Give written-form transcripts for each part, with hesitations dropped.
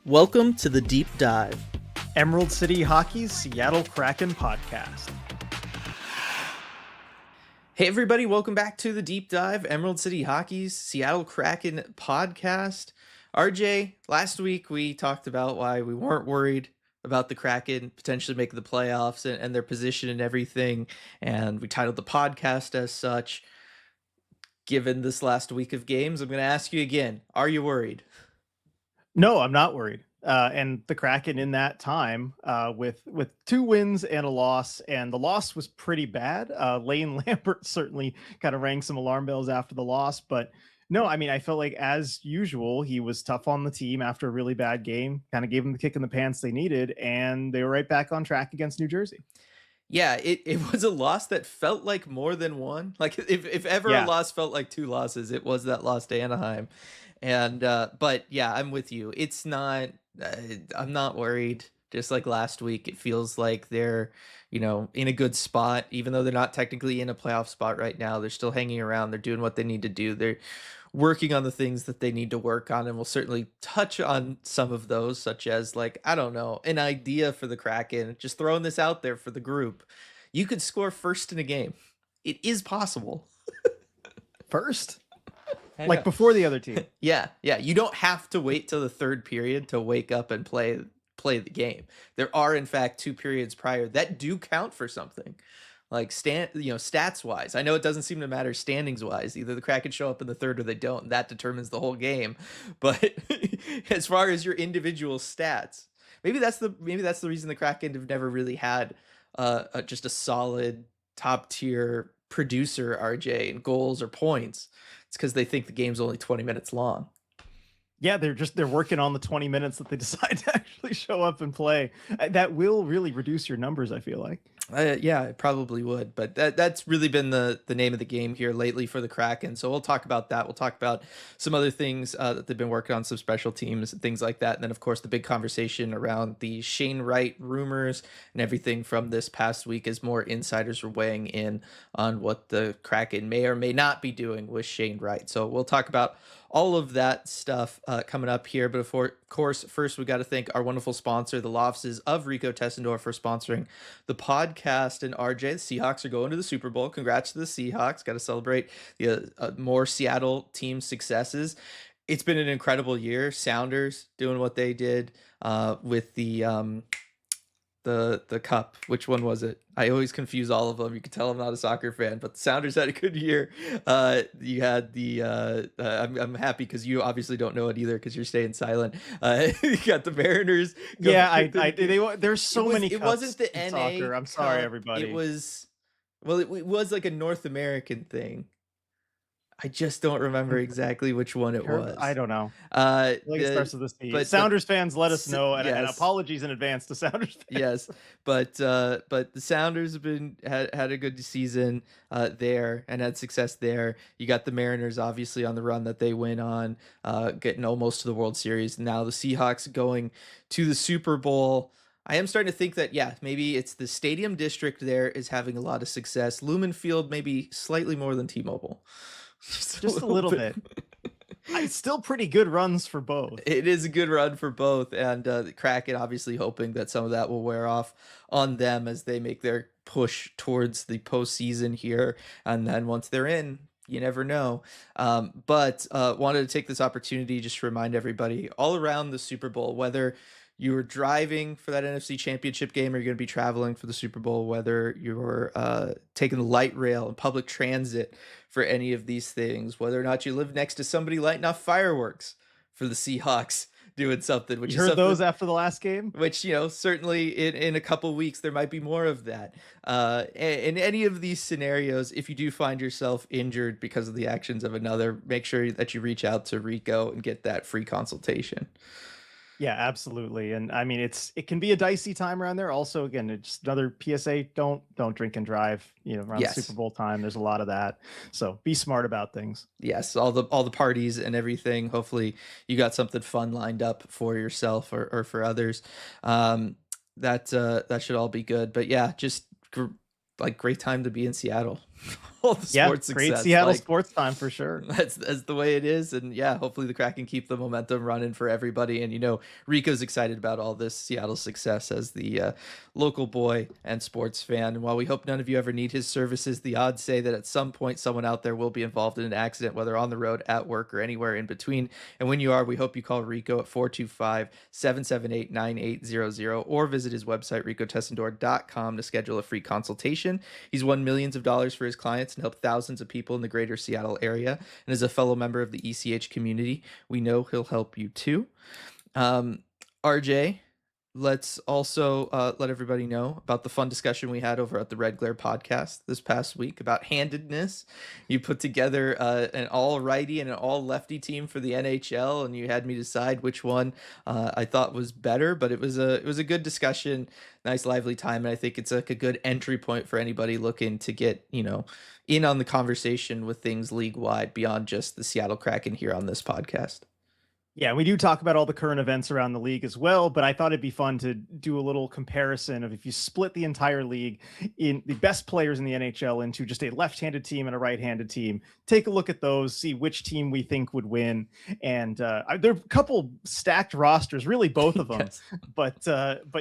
Welcome to the Deep Dive, Emerald City Hockey's Seattle Kraken podcast. Hey everybody, welcome back to the Deep Dive, Emerald City Hockey's Seattle Kraken podcast. RJ, last week we talked about why we weren't worried about the Kraken potentially making the playoffs and their position and everything, and we titled the podcast as such. Given this last week of games, I'm going to ask you again, are you worried? No, I'm not worried. And the Kraken in that time, with 2 wins and a loss, and the loss was pretty bad. Lane Lambert certainly kind of rang some alarm bells after the loss, but no, I mean, I felt like as usual, he was tough on the team after a really bad game, kind of gave them the kick in the pants they needed, and they were right back on track against New Jersey. Yeah, it was a loss that felt like more than one. Like if ever a Yeah. loss felt like two losses, it was that loss to Anaheim. And but yeah, I'm with you. It's not I'm not worried. Just like last week, it feels like they're, in a good spot, even though they're not technically in a playoff spot right now. They're still hanging around. They're doing what they need to do. They're working on the things that they need to work on, and we'll certainly touch on some of those, such as, like, I don't know, an idea for the Kraken, just throwing this out there for the group. You could score first in a game. It is possible. First? I Like know. before the other team. Yeah. You don't have to wait till the third period to wake up and play the game. There are, in fact, 2 periods prior that do count for something. Like stats wise. I know it doesn't seem to matter standings wise. Either the Kraken show up in the third or they don't. And that determines the whole game. But as far as your individual stats, maybe that's the reason the Kraken have never really had just a solid top tier producer, RJ, in goals or points. It's because they think the game's only 20 minutes long. Yeah, they're working on the 20 minutes that they decide to actually show up and play. That will really reduce your numbers, I feel like. Yeah, it probably would, but that's really been the name of the game here lately for the Kraken. So we'll talk about that. We'll talk about some other things that they've been working on, some special teams and things like that. And then, of course, the big conversation around the Shane Wright rumors and everything from this past week as more insiders are weighing in on what the Kraken may or may not be doing with Shane Wright. So we'll talk about all of that stuff coming up here. But of course, first we got to thank our wonderful sponsor, the law offices of Rico Tessendorf, for sponsoring the podcast. And RJ, the Seahawks are going to the Super Bowl. Congrats to the Seahawks. Got to celebrate the more Seattle team successes. It's been an incredible year. Sounders doing what they did with the cup. Which one was it? I always confuse all of them. You can tell I'm not a soccer fan, but the Sounders had a good year. You had the I'm happy because you obviously don't know it either because you're staying silent. You got the Mariners. Yeah, there's so many. It wasn't the NA soccer. I'm sorry, Cup. everybody. It was it was like a North American thing. I just don't remember exactly which one it was. I don't know. Uh, I think it starts with a C. but Sounders fans, let us know, and yes. apologies in advance to Sounders fans. Yes, but the Sounders have had a good season there and had success there. You got the Mariners obviously on the run that they went on, getting almost to the World Series. Now the Seahawks going to the Super Bowl. I am starting to think that, yeah, maybe it's the stadium district there is having a lot of success. Lumen Field maybe slightly more than T-Mobile. Just a little bit. It's still pretty good runs for both. It is a good run for both, and the Kraken obviously hoping that some of that will wear off on them as they make their push towards the postseason here. And then once they're in, you never know. But wanted to take this opportunity just to remind everybody all around the Super Bowl, whether you were driving for that NFC Championship game or you're going to be traveling for the Super Bowl, whether you're taking the light rail and public transit for any of these things, whether or not you live next to somebody lighting off fireworks for the Seahawks doing something. Which you heard those after the last game? Which, certainly in a couple weeks, there might be more of that. In any of these scenarios, if you do find yourself injured because of the actions of another, make sure that you reach out to Rico and get that free consultation. Yeah, absolutely. And I mean, it can be a dicey time around there. Also, again, it's another PSA, don't drink and drive, around Yes. Super Bowl time. There's a lot of that. So be smart about things. Yes, all the parties and everything. Hopefully you got something fun lined up for yourself or for others. That should all be good. But yeah, just great time to be in Seattle. all the Yeah, sports great success. Seattle Like, sports time for sure. that's the way it is. And yeah, hopefully the Kraken keep the momentum running for everybody. And Rico's excited about all this Seattle success as the local boy and sports fan. And while we hope none of you ever need his services, the odds say that at some point someone out there will be involved in an accident, whether on the road, at work, or anywhere in between. And when you are, we hope you call Rico at 425-778-9800 or visit his website, ricotessendor.com, to schedule a free consultation. He's won millions of dollars for his clients and helped thousands of people in the greater Seattle area. And as a fellow member of the ECH community, we know he'll help you too. RJ, let's also let everybody know about the fun discussion we had over at the Red Glare podcast this past week about handedness. You put together an all righty and an all lefty team for the NHL, and you had me decide which one I thought was better. But it was a good discussion, nice lively time, and I think it's like a good entry point for anybody looking to get in on the conversation with things league wide beyond just the Seattle Kraken here on this podcast. Yeah, we do talk about all the current events around the league as well, but I thought it'd be fun to do a little comparison of if you split the entire league in the best players in the NHL into just a left-handed team and a right-handed team. Take a look at those, see which team we think would win. And there are a couple stacked rosters, really both of them. Yes. But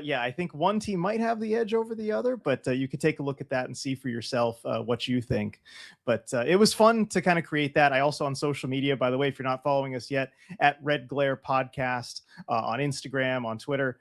yeah, I think one team might have the edge over the other, but you could take a look at that and see for yourself what you think. But it was fun to kind of create that. I also on social media, by the way, if you're not following us yet, at Red Glare Podcast on Instagram, on Twitter.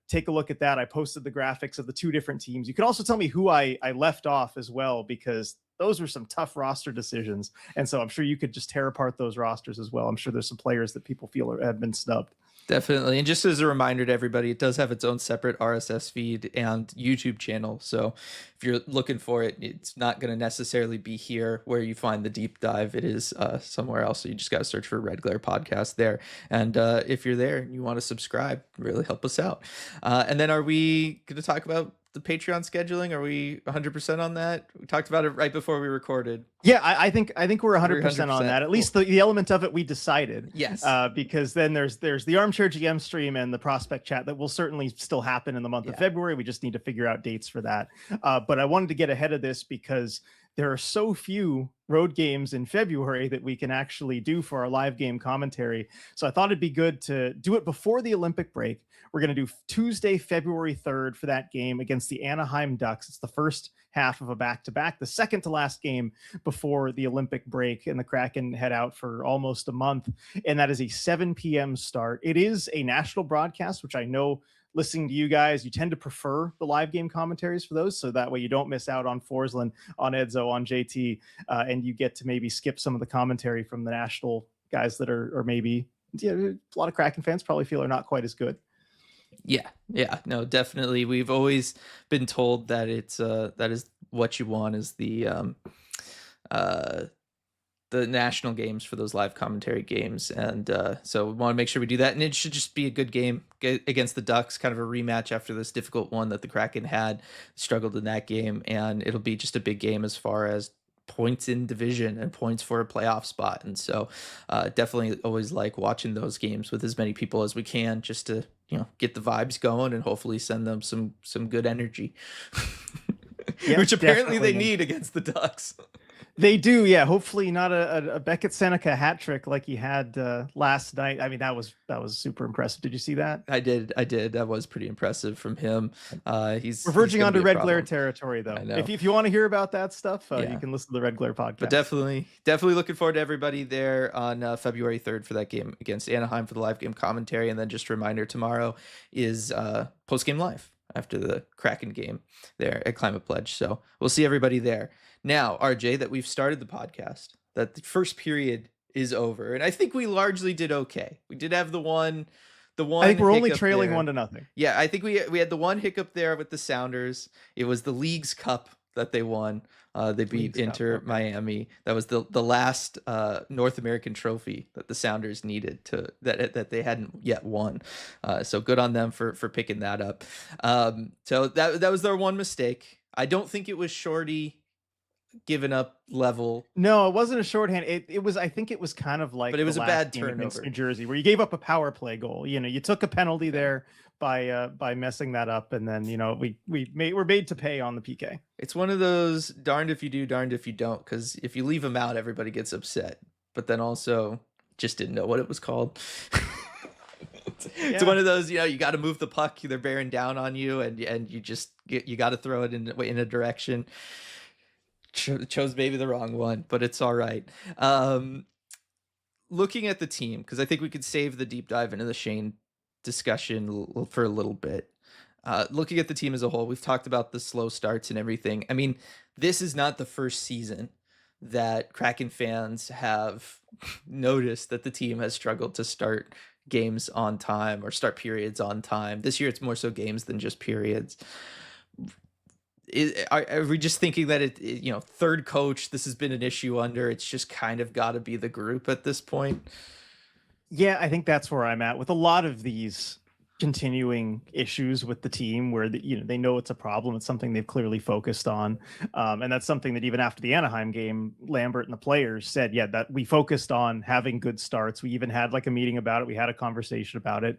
Take a look at that. I posted the graphics of the two different teams. You can also tell me who I left off as well, because those were some tough roster decisions. And so I'm sure you could just tear apart those rosters as well. I'm sure there's some players that people feel have been snubbed. Definitely. And just as a reminder to everybody, it does have its own separate RSS feed and YouTube channel. So if you're looking for it, it's not going to necessarily be here where you find the deep dive. It is somewhere else. So you just got to search for Red Glare Podcast there. And if you're there and you want to subscribe, really help us out. And then are we going to talk about the Patreon scheduling? Are we 100% on that? We talked about it right before we recorded. Yeah, I think we're 100% on that. At least the element of it we decided. Yes. Because then there's the Armchair GM stream and the prospect chat that will certainly still happen in the month of February. We just need to figure out dates for that. But I wanted to get ahead of this because there are so few road games in February that we can actually do for our live game commentary. So I thought it'd be good to do it before the Olympic break. We're going to do Tuesday, February 3rd for that game against the Anaheim Ducks. It's the first half of a back-to-back, the second to last game before the Olympic break, and the Kraken head out for almost a month. And that is a 7 p.m. start. It is a national broadcast, which I know listening to you guys, you tend to prefer the live game commentaries for those. So that way you don't miss out on Forsland, on Edzo, on JT, and you get to maybe skip some of the commentary from the national guys that are maybe, a lot of Kraken fans probably feel are not quite as good. Yeah, no, definitely. We've always been told that it's that is what you want, is the national games for those live commentary games, and so we want to make sure we do that. And it should just be a good game against the Ducks, kind of a rematch after this difficult one that the Kraken had, struggled in that game, and it'll be just a big game as far as points in division and points for a playoff spot. And so definitely always like watching those games with as many people as we can, just to get the vibes going and hopefully send them some good energy. Which apparently they need against the Ducks. They do, yeah. Hopefully not a Beckett Seneca hat trick like he had last night. I mean, that was super impressive. Did you see that? I did. That was pretty impressive from him. We're verging onto Red Glare territory, though. If you want to hear about that stuff, you can listen to the Red Glare podcast. But definitely looking forward to everybody there on February 3rd for that game against Anaheim for the live game commentary. And then just a reminder, tomorrow is post-game live after the Kraken game there at Climate Pledge. So we'll see everybody there. Now, RJ, that we've started the podcast, that the first period is over, and I think we largely did okay. We did have the one. I think we're only trailing there. 1-0. Yeah, I think we had the one hiccup there with the Sounders. It was the League's Cup that they won. They beat Inter Miami. That was the last North American trophy that the Sounders needed that they hadn't yet won. So good on them for picking that up. So that was their one mistake. I don't think it was Shorty given up level, No, it wasn't a shorthand. It was, I think it was kind of but like it the was a last bad game against New turnover. Jersey where you gave up a power play goal. You took a penalty Yeah. there by messing that up, and then we're made to pay on the PK. It's one of those darned if you do, darned if you don't, because if you leave them out, everybody gets upset. But then also just didn't know what it was called. It's Yeah. one of those, you got to move the puck. They're bearing down on you, and you got to throw it in a direction. Chose maybe the wrong one, but it's all right. Looking at the team, because I think we could save the deep dive into the Shane discussion for a little bit. Looking at the team as a whole, we've talked about the slow starts and everything. I mean, this is not the first season that Kraken fans have noticed that the team has struggled to start games on time or start periods on time. This year, it's more so games than just periods. Are we just thinking that third coach, this has been an issue under, it's just kind of got to be the group at this point? Yeah, I think that's where I'm at with a lot of these continuing issues with the team where they know it's a problem. It's something they've clearly focused on. And that's something that even after the Anaheim game, Lambert and the players said, yeah, that we focused on having good starts. We even had like a meeting about it. We had a conversation about it.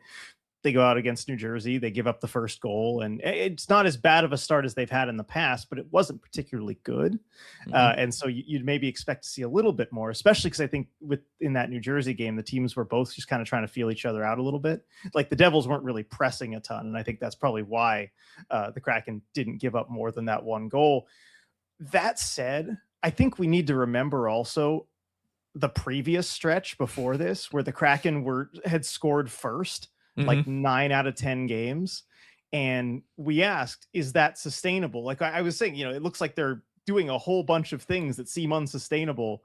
They go out against New Jersey, they give up the first goal, and it's not as bad of a start as they've had in the past, but it wasn't particularly good. Mhm. And so you'd maybe expect to see a little bit more, especially because I think in that New Jersey game, the teams were both just kind of trying to feel each other out a little bit. Like the Devils weren't really pressing a ton, and I think that's probably why the Kraken didn't give up more than that one goal. That said, I think we need to remember also the previous stretch before this, where the Kraken had scored first like Mhm. 9 out of 10 games. And we asked, is that sustainable? Like I was saying, it looks like they're doing a whole bunch of things that seem unsustainable,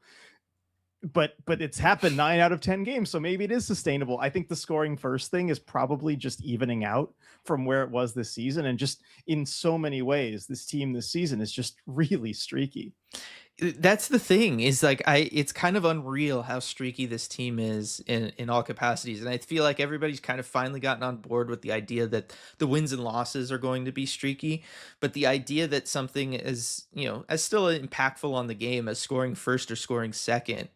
but it's happened 9 out of 10 games. So maybe it is sustainable. I think the scoring first thing is probably just evening out from where it was this season. And just in so many ways, this team this season is just really streaky. That's the thing, is like it's kind of unreal how streaky this team is in all capacities, and I feel like everybody's kind of finally gotten on board with the idea that the wins and losses are going to be streaky, but the idea that something is, as still impactful on the game as scoring first or scoring second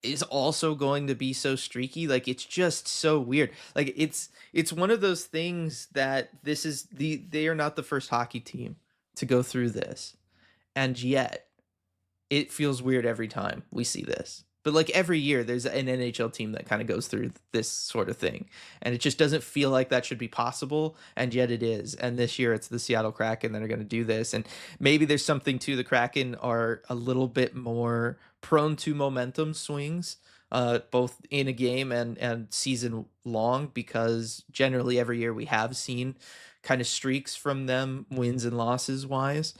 is also going to be so streaky, like it's just so weird. Like it's one of those things that they are not the first hockey team to go through this, and yet it feels weird every time we see this. But like every year, there's an NHL team that kind of goes through this sort of thing, and it just doesn't feel like that should be possible, and yet it is. And this year, it's the Seattle Kraken that are going to do this, and maybe there's something to the Kraken are a little bit more prone to momentum swings, both in a game and season long, because generally every year we have seen kind of streaks from them, wins and losses wise.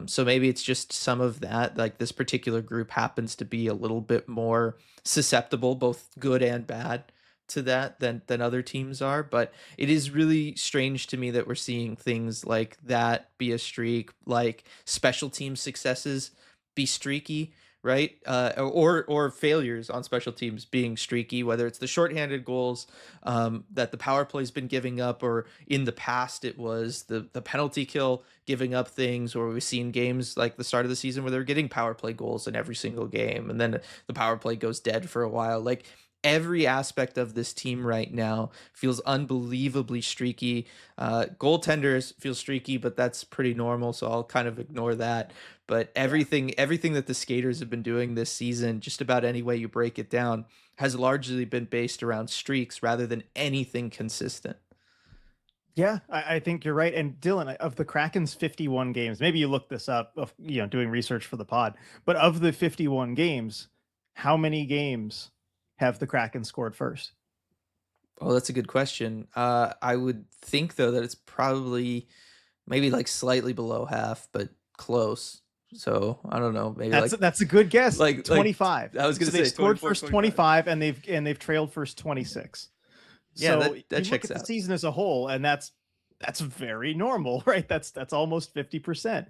So maybe it's just some of that. Like this particular group happens to be a little bit more susceptible, both good and bad, to that than other teams are. But it is really strange to me that we're seeing things like that be a streak, like special team successes be streaky, right? Or failures on special teams being streaky, whether it's the shorthanded goals that the power play's been giving up, or in the past it was the penalty kill giving up things, or we've seen games like the start of the season where they're getting power play goals in every single game, and then the power play goes dead for a while. Like every aspect of this team right now feels unbelievably streaky. Goaltenders feel streaky, but that's pretty normal, so I'll kind of ignore that. But Yeah. everything that the skaters have been doing this season, just about any way you break it down, has largely been based around streaks rather than anything consistent. Yeah, I think you're right. And Dylan, of the Kraken's 51 games, maybe you looked this up, of doing research for the pod, but of the 51 games, how many games have the Kraken scored first? Oh, that's a good question. I would think though that it's probably maybe like slightly below half, but close. So I don't know, maybe That's a good guess. like 25. I was So gonna they've say scored 24, first 25. 25, and they've trailed first 26. Yeah, So that you look checks at the out. season as a whole, and that's very normal, right? That's almost 50%.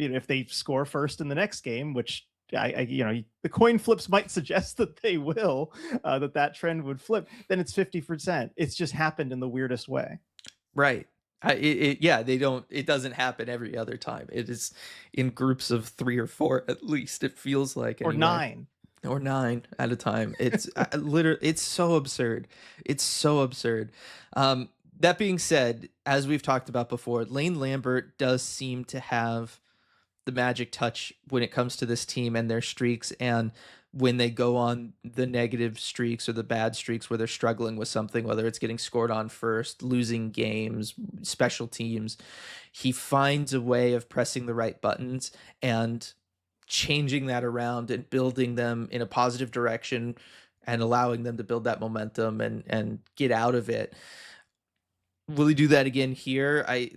If they score first in the next game, which the coin flips might suggest that they will, that trend would flip, then it's 50%. It's just happened in the weirdest way. Right. Yeah, they don't. It doesn't happen every other time. It is in groups of 3 or 4 at least. It feels like Or anyway, 9. or 9 at a time. It's literally. It's so absurd. It's so absurd. That being said, as we've talked about before, Lane Lambert does seem to have the magic touch when it comes to this team and their streaks, and when they go on the negative streaks or the bad streaks where they're struggling with something, whether it's getting scored on first, losing games, special teams, he finds a way of pressing the right buttons and changing that around and building them in a positive direction and allowing them to build that momentum and get out of it. Will he do that again here? I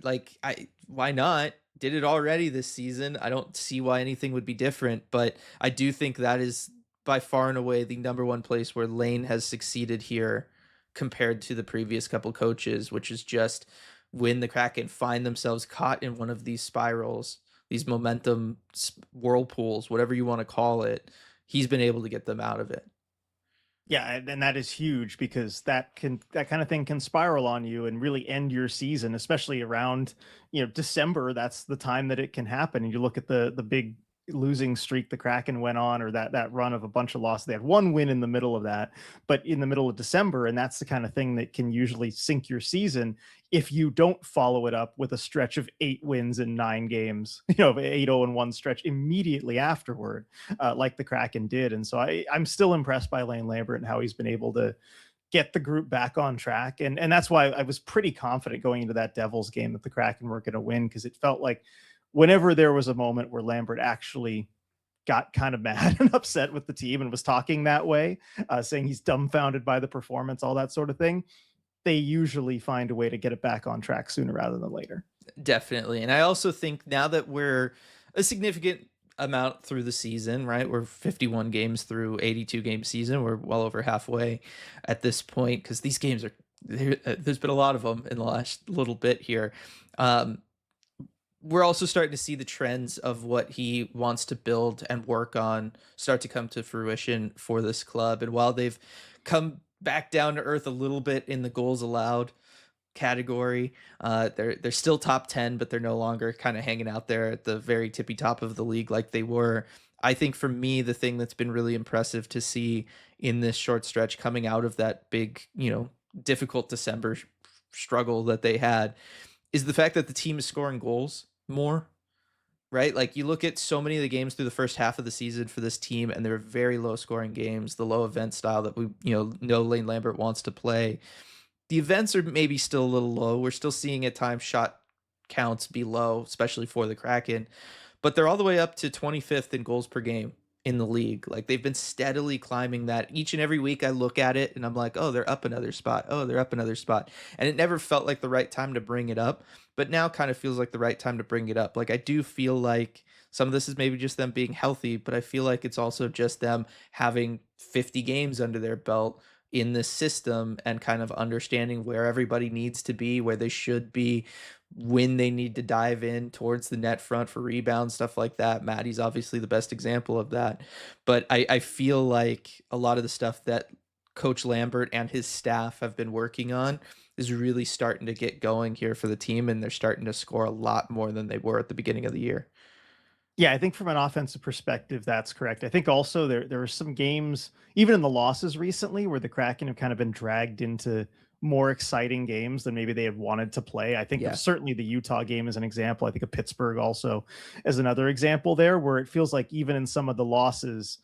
why not? Did it already this season. I don't see why anything would be different, but I do think that is by far and away the number one place where Lane has succeeded here compared to the previous couple coaches, which is just when the Kraken find themselves caught in one of these spirals, these momentum whirlpools, whatever you want to call it, he's been able to get them out of it. Yeah, and that is huge because that kind of thing can spiral on you and really end your season, especially around, December. That's the time that it can happen. And you look at the big losing streak the Kraken went on, or that run of a bunch of losses. They had one win in the middle of that, but in the middle of December, and that's the kind of thing that can usually sink your season if you don't follow it up with a stretch of 8 wins in 9 games, 8-0-1 stretch immediately afterward, like the Kraken did. And so I'm still impressed by Lane Lambert and how he's been able to get the group back on track. And that's why I was pretty confident going into that Devils game that the Kraken were going to win, because it felt like whenever there was a moment where Lambert actually got kind of mad and upset with the team and was talking that way, saying he's dumbfounded by the performance, all that sort of thing, they usually find a way to get it back on track sooner rather than later. Definitely. And I also think now that we're a significant amount through the season, right? We're 51 games through 82 game season. We're well over halfway at this point because these games are there's been a lot of them in the last little bit here. Um, we're also starting to see the trends of what he wants to build and work on start to come to fruition for this club. And while they've come back down to earth a little bit in the goals allowed category. They're still top 10, but they're no longer kind of hanging out there at the very tippy top of the league like they were. I think for me, the thing that's been really impressive to see in this short stretch coming out of that big, difficult December struggle that they had is the fact that the team is scoring goals more, right? Like you look at so many of the games through the first half of the season for this team, and they're very low scoring games, the low event style that we, know Lane Lambert wants to play. The events are maybe still a little low. We're still seeing at times shot counts be low, especially for the Kraken, but they're all the way up to 25th in goals per game in the league. Like they've been steadily climbing that each and every week. I look at it and I'm like, oh, they're up another spot. Oh, they're up another spot. And it never felt like the right time to bring it up, but now kind of feels like the right time to bring it up. Like I do feel like some of this is maybe just them being healthy, but I feel like it's also just them having 50 games under their belt in this system and kind of understanding where everybody needs to be, where they should be, when they need to dive in towards the net front for rebounds, stuff like that. Maddie's obviously the best example of that. But I feel like a lot of the stuff that Coach Lambert and his staff have been working on is really starting to get going here for the team, and they're starting to score a lot more than they were at the beginning of the year. Yeah, I think from an offensive perspective, that's correct. I think also there are some games, even in the losses recently, where the Kraken have kind of been dragged into more exciting games than maybe they had wanted to play. I think of Yeah. certainly the Utah game as an example. I think of Pittsburgh also as another example there, where it feels like even in some of the losses,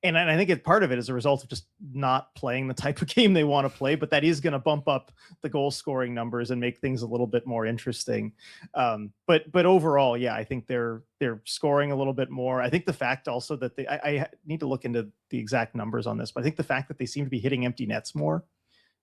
and I think part of it is a result of just not playing the type of game they want to play, but that is going to bump up the goal scoring numbers and make things a little bit more interesting. But overall, yeah, I think they're scoring a little bit more. I think the fact also that I need to look into the exact numbers on this, but I think the fact that they seem to be hitting empty nets more,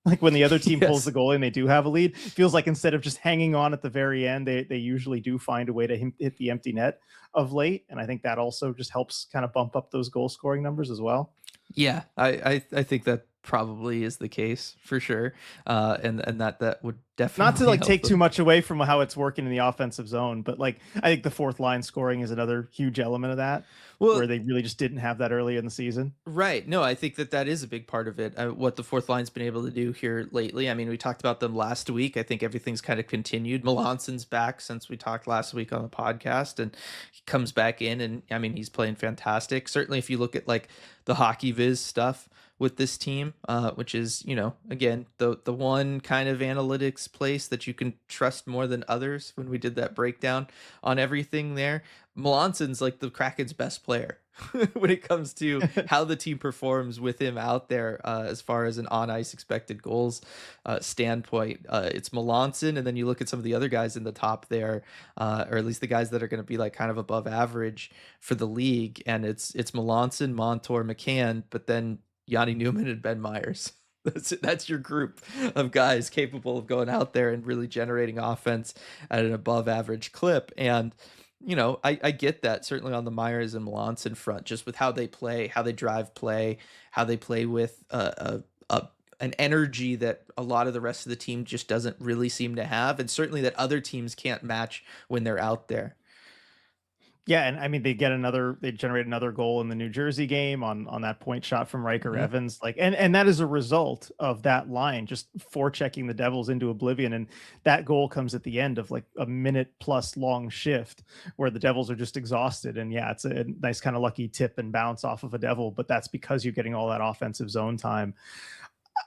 like when the other team pulls Yes. the goalie and they do have a lead, it feels like instead of just hanging on at the very end, they usually do find a way to hit the empty net of late. And I think that also just helps kind of bump up those goal scoring numbers as well. Yeah, I think that probably is the case for sure. And that would Not to definitely like help take too them. much away from how it's working in the offensive zone, but like I think the fourth line scoring is another huge element of that, Well, where they really just didn't have that early in the season. right. No, I think that that is a big part of it. What the fourth line's been able to do here lately. I mean, we talked about them last week. I think everything's kind of continued. Melanson's back since we talked last week on the podcast, and he comes back in, and I mean, he's playing fantastic. Certainly, if you look at like the hockey viz stuff with this team, which is, again, the one kind of analytics place that you can trust more than others. When we did that breakdown on everything there, Melanson's like the Kraken's best player when it comes to how the team performs with him out there, as far as an on ice expected goals standpoint. It's Melanson, and then you look at some of the other guys in the top there, or at least the guys that are going to be like kind of above average for the league, and it's Melanson, Montour, McCann, but then Yanni Newman and Ben Myers. That's your group of guys capable of going out there and really generating offense at an above average clip. And I get that certainly on the Myers and Melanson front, just with how they play, how they drive play, how they play with an energy that a lot of the rest of the team just doesn't really seem to have, and certainly that other teams can't match when they're out there. Yeah, and I mean they generate another goal in the New Jersey game on that point shot from Riker Mhm. Evans. Like and that is a result of that line just forechecking the Devils into oblivion. And that goal comes at the end of like a minute plus long shift where the Devils are just exhausted. And yeah, it's a nice kind of lucky tip and bounce off of a Devil, but that's because you're getting all that offensive zone time.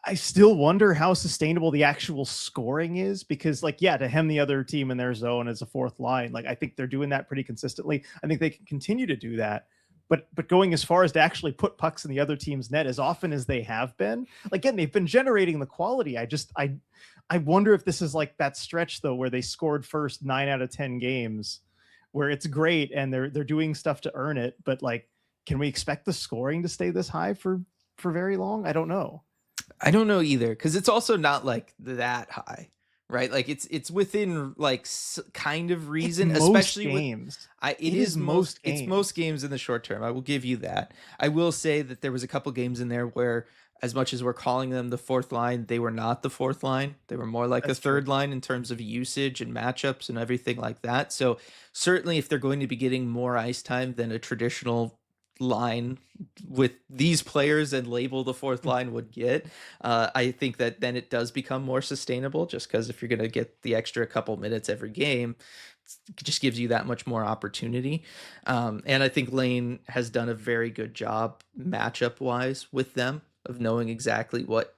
I still wonder how sustainable the actual scoring is because, like, yeah, to hem the other team in their zone as a fourth line, like I think they're doing that pretty consistently. I think they can continue to do that. But going as far as to actually put pucks in the other team's net as often as they have been, like, again, they've been generating the quality. I wonder if this is like that stretch though where they scored first 9 out of 10 games, where it's great and they're doing stuff to earn it. But like, can we expect the scoring to stay this high for very long? I don't know. I don't know either, because it's also not like that high, right? Like it's within like kind of It's reason, most especially with games. it It is is most most it's most games. games in the short term. I will give you that. I will say that there was a couple games in there where, as much as we're calling them the fourth line, they were not the fourth line. They were more like the That's true. third line in terms of usage and matchups and everything like that. So certainly, if they're going to be getting more ice time than a traditional line with these players and label the fourth line would get, I think that then it does become more sustainable, just because if you're going to get the extra couple minutes every game, it just gives you that much more opportunity. And I think Lane has done a very good job matchup wise with them, of knowing exactly what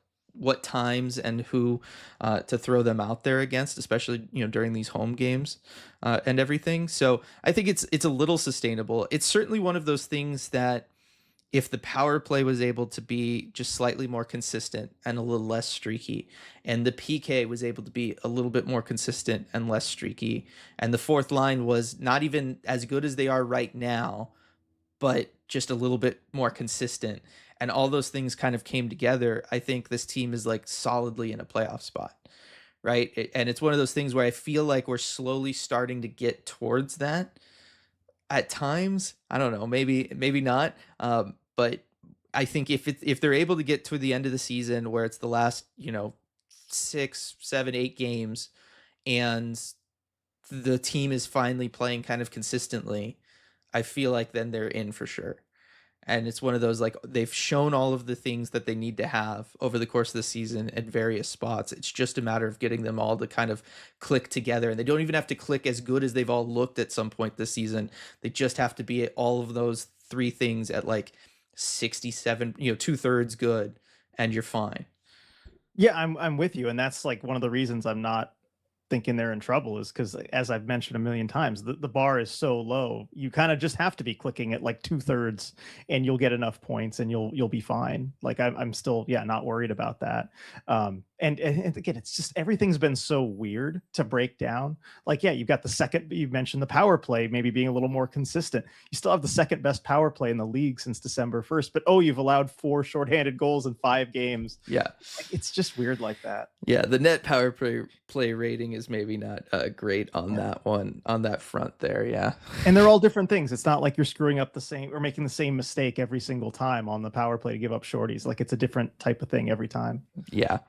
times and who to throw them out there against, especially during these home games and everything. So I think it's a little sustainable. It's certainly one of those things that, if the power play was able to be just slightly more consistent and a little less streaky, and the PK was able to be a little bit more consistent and less streaky, and the fourth line was not even as good as they are right now, but just a little bit more consistent, and all those things kind of came together, I think this team is like solidly in a playoff spot, right? And it's one of those things where I feel like we're slowly starting to get towards that at times. I don't know, maybe not. But I think if they're able to get to the end of the season where it's the last, 6, 7, 8 games, and the team is finally playing kind of consistently, I feel like then they're in for sure. And it's one of those, like, they've shown all of the things that they need to have over the course of the season at various spots. It's just a matter of getting them all to kind of click together. And they don't even have to click as good as they've all looked at some point this season. They just have to be at all of those three things at like 67, two-thirds good, and you're fine. Yeah, I'm with you, and that's like one of the reasons I'm not thinking they're in trouble is because, as I've mentioned a million times, the bar is so low. You kind of just have to be clicking at like 2/3 and you'll get enough points and you'll be fine. Like I'm still, yeah, not worried about that. And again, it's just everything's been so weird to break down. Like, yeah, you've got the second, you mentioned the power play maybe being a little more consistent. You still have the second best power play in the league since December 1st, but oh, you've allowed 4 shorthanded goals in 5 games. Yeah. Like, it's just weird like that. Yeah, the net power play rating is maybe not great on Yeah. that one, on that front there. Yeah. And they're all different things. It's not like you're screwing up the same or making the same mistake every single time on the power play to give up shorties. Like it's a different type of thing every time. Yeah.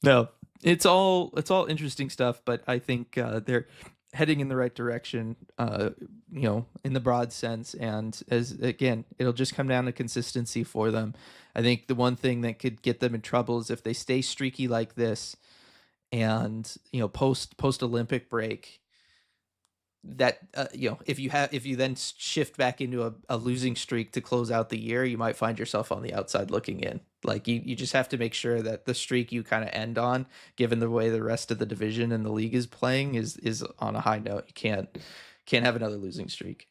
No, it's all interesting stuff, but I think they're heading in the right direction, in the broad sense. And as again, it'll just come down to consistency for them. I think the one thing that could get them in trouble is if they stay streaky like this, and post Olympic break, that if you then shift back into a losing streak to close out the year, you might find yourself on the outside looking in. Like you just have to make sure that the streak you kind of end on, given the way the rest of the division and the league is playing, is on a high note. You can't have another losing streak.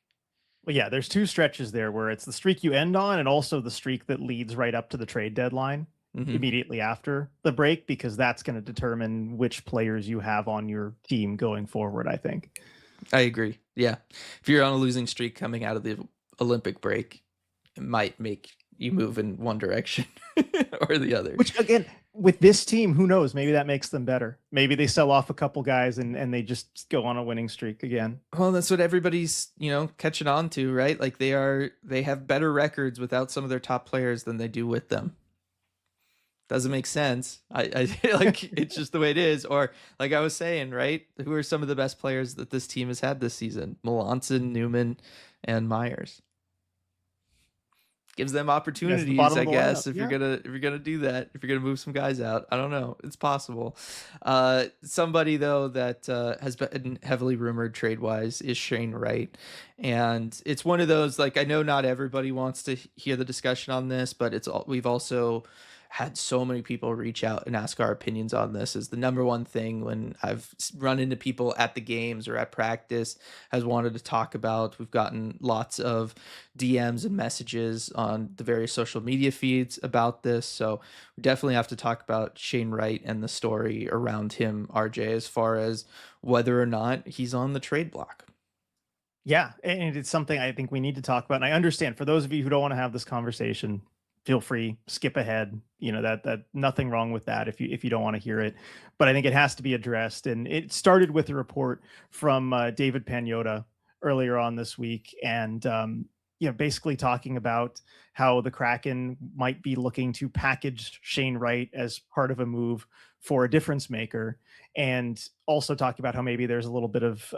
Well, yeah, there's two stretches there where it's the streak you end on and also the streak that leads right up to the trade deadline Hmm. immediately after the break, because that's going to determine which players you have on your team going forward, I think. I agree. Yeah, if you're on a losing streak coming out of the Olympic break, it might make you move in one direction or the other. Which again, with this team, who knows? Maybe that makes them better. Maybe they sell off a couple guys and they just go on a winning streak again. Well, that's what everybody's, catching on to, right? Like they have better records without some of their top players than they do with them. Doesn't make sense. I like it's just the way it is. Or like I was saying, right? Who are some of the best players that this team has had this season? Melanson, Newman, and Myers. Gives them That's the opportunities, bottom I of the guess, lineup. if Yeah. you're gonna do that, if you're gonna move some guys out. I don't know. It's possible. Somebody though that has been heavily rumored trade wise is Shane Wright. And it's one of those, like, I know not everybody wants to hear the discussion on this, but we've also had so many people reach out and ask our opinions on this. Is the number one thing when I've run into people at the games or at practice has wanted to talk about. We've gotten lots of DMs and messages on the various social media feeds about this. So we definitely have to talk about Shane Wright and the story around him, RJ, as far as whether or not he's on the trade block. Yeah, and it's something I think we need to talk about. And I understand for those of you who don't want to have this conversation, feel free, skip ahead. You know, that nothing wrong with that if you don't want to hear it. But I think it has to be addressed. And it started with a report from David Pagnotta earlier on this week, and basically talking about how the Kraken might be looking to package Shane Wright as part of a move for a difference maker, and also talking about how maybe there's a little bit of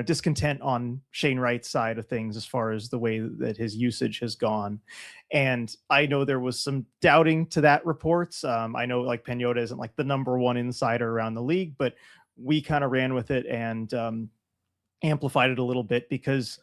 discontent on Shane Wright's side of things as far as the way that his usage has gone. And I know there was some doubting to that reports. I know like Pagnotta isn't like the number one insider around the league, but we kind of ran with it and amplified it a little bit because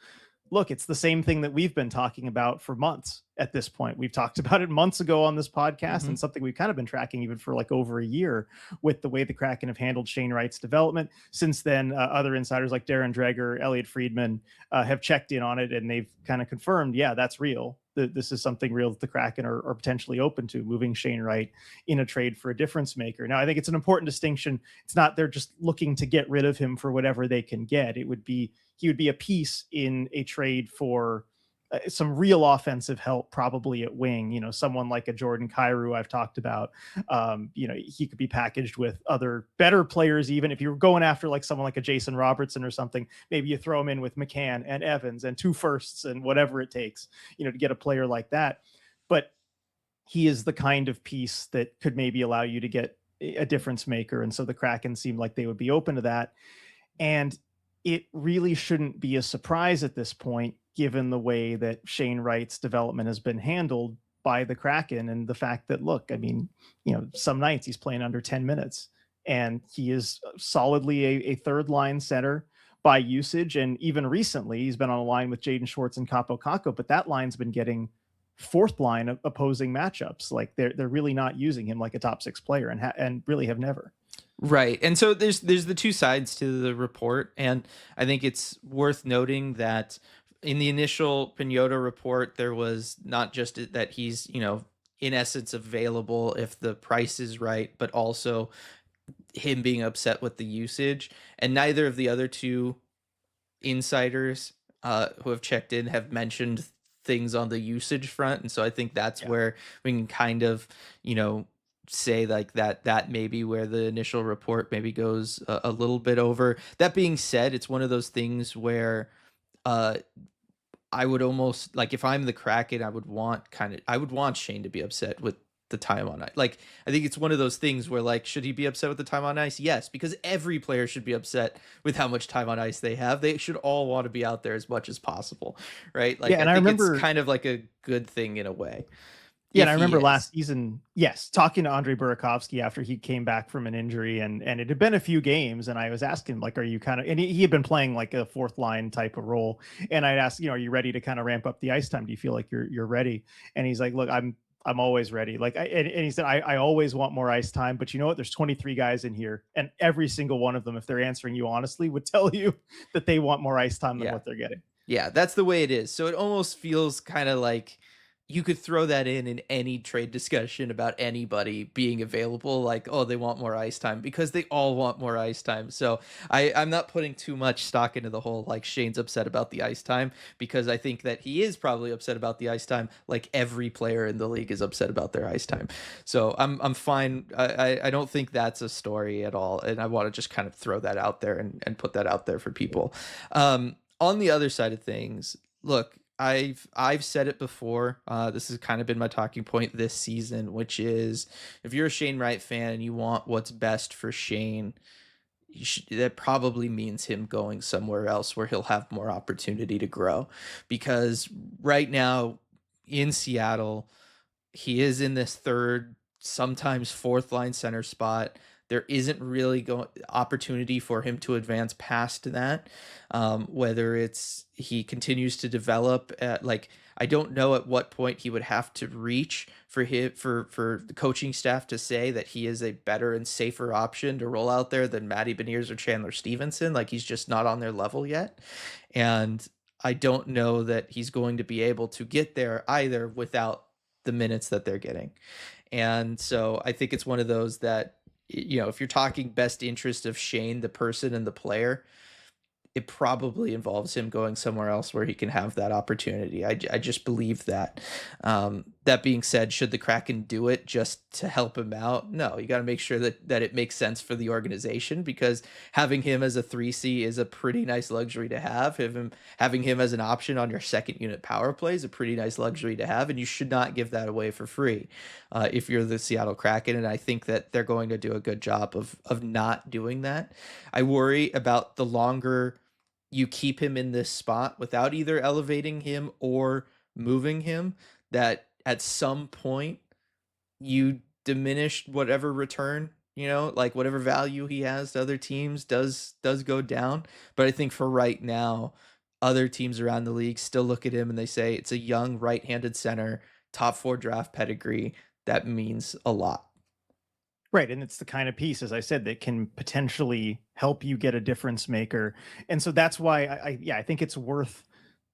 look, it's the same thing that we've been talking about for months at this point. We've talked about it months ago on this podcast, and Hmm. something we've kind of been tracking even for like over a year with the way the Kraken have handled Shane Wright's development. Since then, other insiders like Darren Dreger, Elliot Friedman have checked in on it, and they've kind of confirmed, yeah, that's real. This is something real that the Kraken are potentially open to, moving Shane Wright in a trade for a difference maker. Now, I think it's an important distinction. It's not they're just looking to get rid of him for whatever they can get. He would be a piece in a trade for some real offensive help, probably at wing. Someone like a Jordan Kyrou I've talked about. He could be packaged with other better players. Even if you're going after like someone like a Jason Robertson or something, maybe you throw him in with McCann and Evans and two firsts and whatever it takes, to get a player like that. But he is the kind of piece that could maybe allow you to get a difference maker. And so the Kraken seemed like they would be open to that. And it really shouldn't be a surprise at this point, given the way that Shane Wright's development has been handled by the Kraken and the fact that, look, I mean, some nights he's playing under 10 minutes and he is solidly a third line center by usage. And even recently, he's been on a line with Jaden Schwartz and Capo Caco, but that line's been getting fourth line of opposing matchups. Like they're really not using him like a top six player and really have never. Right. And so there's the two sides to the report, and I think it's worth noting that in the initial Pinota report there was not just that he's, in essence available if the price is right, but also him being upset with the usage. And neither of the other two insiders who have checked in have mentioned things on the usage front. And so I think that's Yeah. where we can kind of, say like that maybe where the initial report maybe goes a little bit over. That being said, it's one of those things where uh I would almost like if I'm the Kraken, I would want Shane to be upset with the time on ice. Like I think it's one of those things where like should he be upset with the time on ice? Yes, because every player should be upset with how much time on ice they have. They should all want to be out there as much as possible, right? Yeah, Like I and I think it's remember kind of like a good thing in a way Yeah, and I if he remember is. last season, yes, talking to Andre Burakovsky after he came back from an injury, and it had been a few games, and I was asking like, "Are you kind of?" And he had been playing like a fourth line type of role, and I'd ask, "Are you ready to kind of ramp up the ice time? Do you feel like you're ready?" And he's like, "Look, I'm always ready." Like, and he said, I always want more ice time, but you know what? There's 23 guys in here, and every single one of them, if they're answering you honestly, would tell you that they want more ice time than Yeah. what they're getting. Yeah, that's the way it is. So it almost feels kind of like you could throw that in any trade discussion about anybody being available. Like, oh, they want more ice time because they all want more ice time. So I'm not putting too much stock into the whole like Shane's upset about the ice time because I think that he is probably upset about the ice time. Like every player in the league is upset about their ice time. So I'm fine. I don't think that's a story at all, and I want to just kind of throw that out there and put that out there for people. On the other side of things, look, I've said it before. This has kind of been my talking point this season, which is if you're a Shane Wright fan and you want what's best for Shane, that probably means him going somewhere else where he'll have more opportunity to grow. Because right now in Seattle, he is in this third, sometimes fourth line center spot. There isn't really opportunity for him to advance past that. Whether it's he continues to develop at like I don't know at what point he would have to reach for the coaching staff to say that he is a better and safer option to roll out there than Matty Beniers or Chandler Stevenson. Like he's just not on their level yet, and I don't know that he's going to be able to get there either without the minutes that they're getting. And so I think it's one of those that, if you're talking best interest of Shane, the person and the player, it probably involves him going somewhere else where he can have that opportunity. I just believe that. That being said, should the Kraken do it just to help him out? No, you got to make sure that it makes sense for the organization because having him as a 3C is a pretty nice luxury to have. Having him as an option on your second unit power play is a pretty nice luxury to have, and you should not give that away for free if you're the Seattle Kraken. And I think that they're going to do a good job of not doing that. I worry about the longer you keep him in this spot without either elevating him or moving him, that at some point you diminish whatever return, like whatever value he has to other teams does go down. But I think for right now, other teams around the league still look at him and they say it's a young right-handed center, top 4 draft pedigree. That means a lot. Right, and it's the kind of piece, as I said, that can potentially help you get a difference maker, and so that's why I think it's worth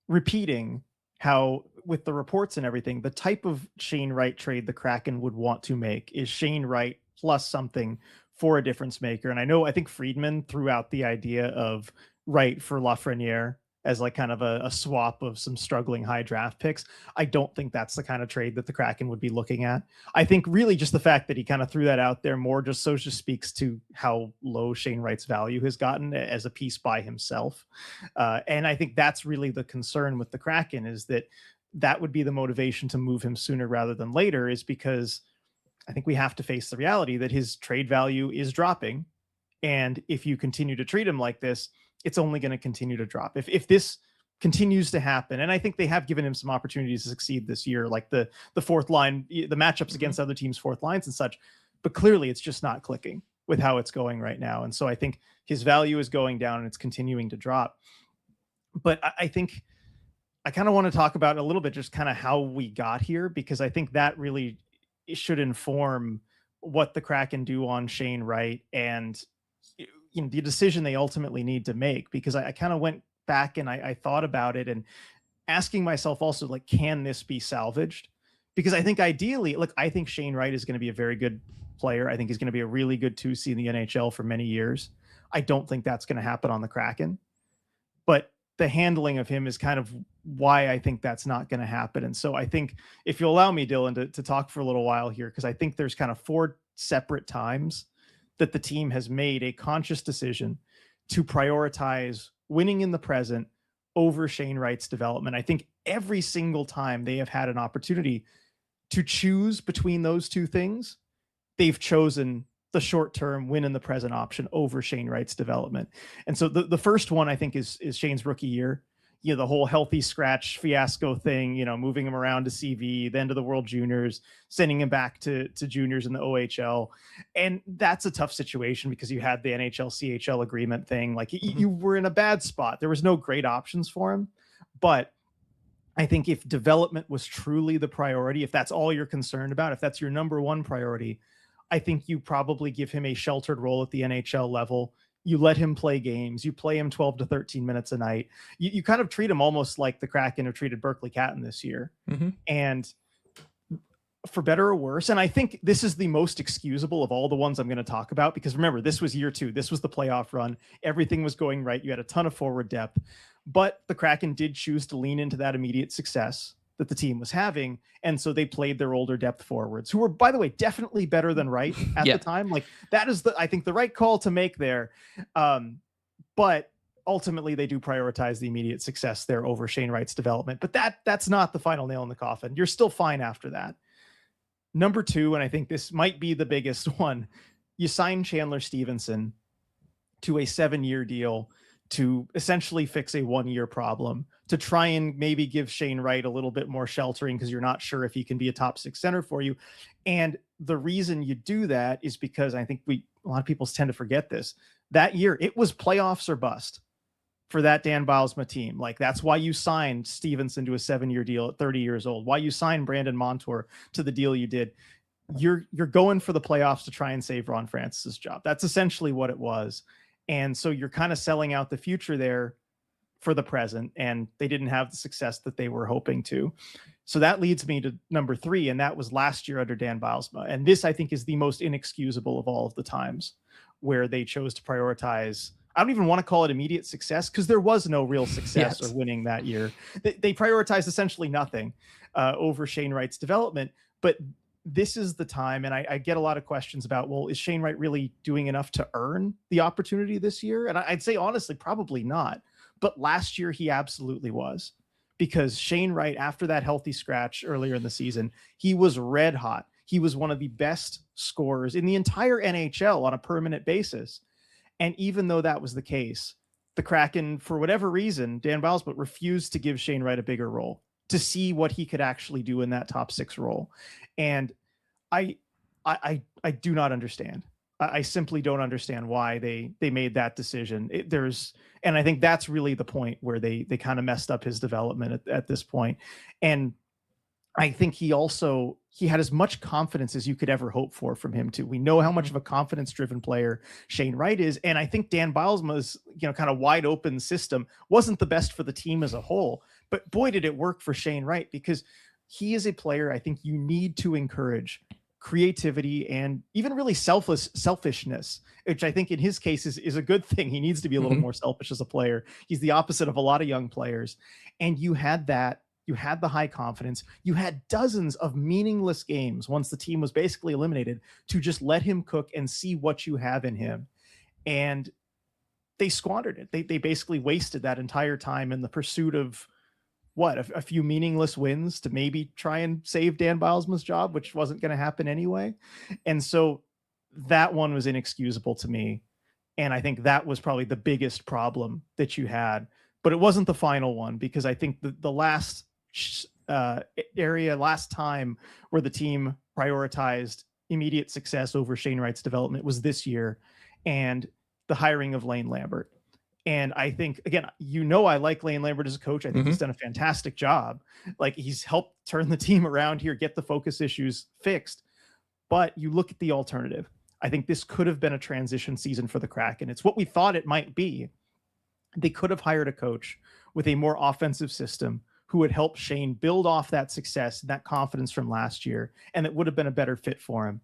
repeating how, with the reports and everything, the type of Shane Wright trade the Kraken would want to make is Shane Wright plus something for a difference maker. And I think Friedman threw out the idea of Wright for Lafreniere as like kind of a swap of some struggling high draft picks. I don't think that's the kind of trade that the Kraken would be looking at. I think really just the fact that he kind of threw that out there more just speaks to how low Shane Wright's value has gotten as a piece by himself. And I think that's really the concern with the Kraken, is that would be the motivation to move him sooner rather than later, is because I think we have to face the reality that his trade value is dropping. And if you continue to treat him like this, it's only going to continue to drop. If this continues to happen, and I think they have given him some opportunities to succeed this year, like the fourth line, the matchups against other teams' fourth lines and such, but clearly it's just not clicking with how it's going right now. And so I think his value is going down and it's continuing to drop. But I think I kind of want to talk about a little bit just kind of how we got here, because I think that really should inform what the Kraken do on Shane Wright and the decision they ultimately need to make. Because I kind of went back and I thought about it and asking myself also, like, can this be salvaged? Because I think ideally, look, I think Shane Wright is going to be a very good player. I think he's going to be a really good 2C in the NHL for many years. I don't think that's going to happen on the Kraken, but the handling of him is kind of why I think that's not going to happen. And so I think, if you'll allow me, Dylan, to talk for a little while here, because I think there's kind of four separate times that the team has made a conscious decision to prioritize winning in the present over Shane Wright's development. I think every single time they have had an opportunity to choose between those two things, they've chosen the short-term win in the present option over Shane Wright's development. And so the first one I think is Shane's rookie year. The whole healthy scratch fiasco thing, moving him around to CV, then to the World Juniors, sending him back to juniors in the OHL. And that's a tough situation because you had the NHL CHL agreement thing. Like you were in a bad spot. There was no great options for him. But I think if development was truly the priority, if that's all you're concerned about, if that's your number one priority, I think you probably give him a sheltered role at the NHL level. You let him play games. You play him 12 to 13 minutes a night. You kind of treat him almost like the Kraken have treated Berkeley Catton this year. And for better or worse, and I think this is the most excusable of all the ones I'm going to talk about, because remember, this was year 2. This was the playoff run. Everything was going right. You had a ton of forward depth. But the Kraken did choose to lean into that immediate success that the team was having. And so they played their older depth forwards, who were, by the way, definitely better than Wright at the time. Like that is I think the right call to make there. But ultimately they do prioritize the immediate success there over Shane Wright's development. But that's not the final nail in the coffin. You're still fine after that. Number 2, and I think this might be the biggest one, you sign Chandler Stevenson to a 7-year deal to essentially fix a 1-year problem, to try and maybe give Shane Wright a little bit more sheltering because you're not sure if he can be a top 6 center for you. And the reason you do that is because I think a lot of people tend to forget this. That year, it was playoffs or bust for that Dan Bylsma team. Like that's why you signed Stevenson to a 7-year deal at 30 years old, why you signed Brandon Montour to the deal you did. You're going for the playoffs to try and save Ron Francis's job. That's essentially what it was. And so you're kind of selling out the future there for the present, and they didn't have the success that they were hoping to. So that leads me to number 3, and that was last year under Dan Bylsma. And this, I think, is the most inexcusable of all of the times where they chose to prioritize. I don't even want to call it immediate success because there was no real success or winning that year. They prioritized essentially nothing over Shane Wright's development. But this is the time, and I get a lot of questions about, well, is Shane Wright really doing enough to earn the opportunity this year? And I'd say, honestly, probably not. But last year, he absolutely was. Because Shane Wright, after that healthy scratch earlier in the season, he was red hot. He was one of the best scorers in the entire NHL on a permanent basis. And even though that was the case, the Kraken, for whatever reason, Dan Bylsma refused to give Shane Wright a bigger role, to see what he could actually do in that top 6 role. And I do not understand. I simply don't understand why they made that decision. And I think that's really the point where they kind of messed up his development at this point. And I think he had as much confidence as you could ever hope for from him too. We know how much of a confidence driven player Shane Wright is. And I think Dan Bylsma's, kind of wide open system wasn't the best for the team as a whole, but boy, did it work for Shane Wright, because he is a player I think you need to encourage creativity and even really selfishness, which I think in his case is a good thing. He needs to be a little more selfish as a player. He's the opposite of a lot of young players. And you had that. You had the high confidence. You had dozens of meaningless games once the team was basically eliminated to just let him cook and see what you have in him. And they squandered it. They basically wasted that entire time in the pursuit of a few meaningless wins to maybe try and save Dan Bylsma's job, which wasn't going to happen anyway. And so that one was inexcusable to me. And I think that was probably the biggest problem that you had, but it wasn't the final one, because I think the last last time where the team prioritized immediate success over Shane Wright's development was this year, and the hiring of Lane Lambert. And I think, again, I like Lane Lambert as a coach. I think he's done a fantastic job. Like, he's helped turn the team around here, get the focus issues fixed. But you look at the alternative. I think this could have been a transition season for the Kraken. It's what we thought it might be. They could have hired a coach with a more offensive system who would help Shane build off that success, that confidence from last year, and it would have been a better fit for him.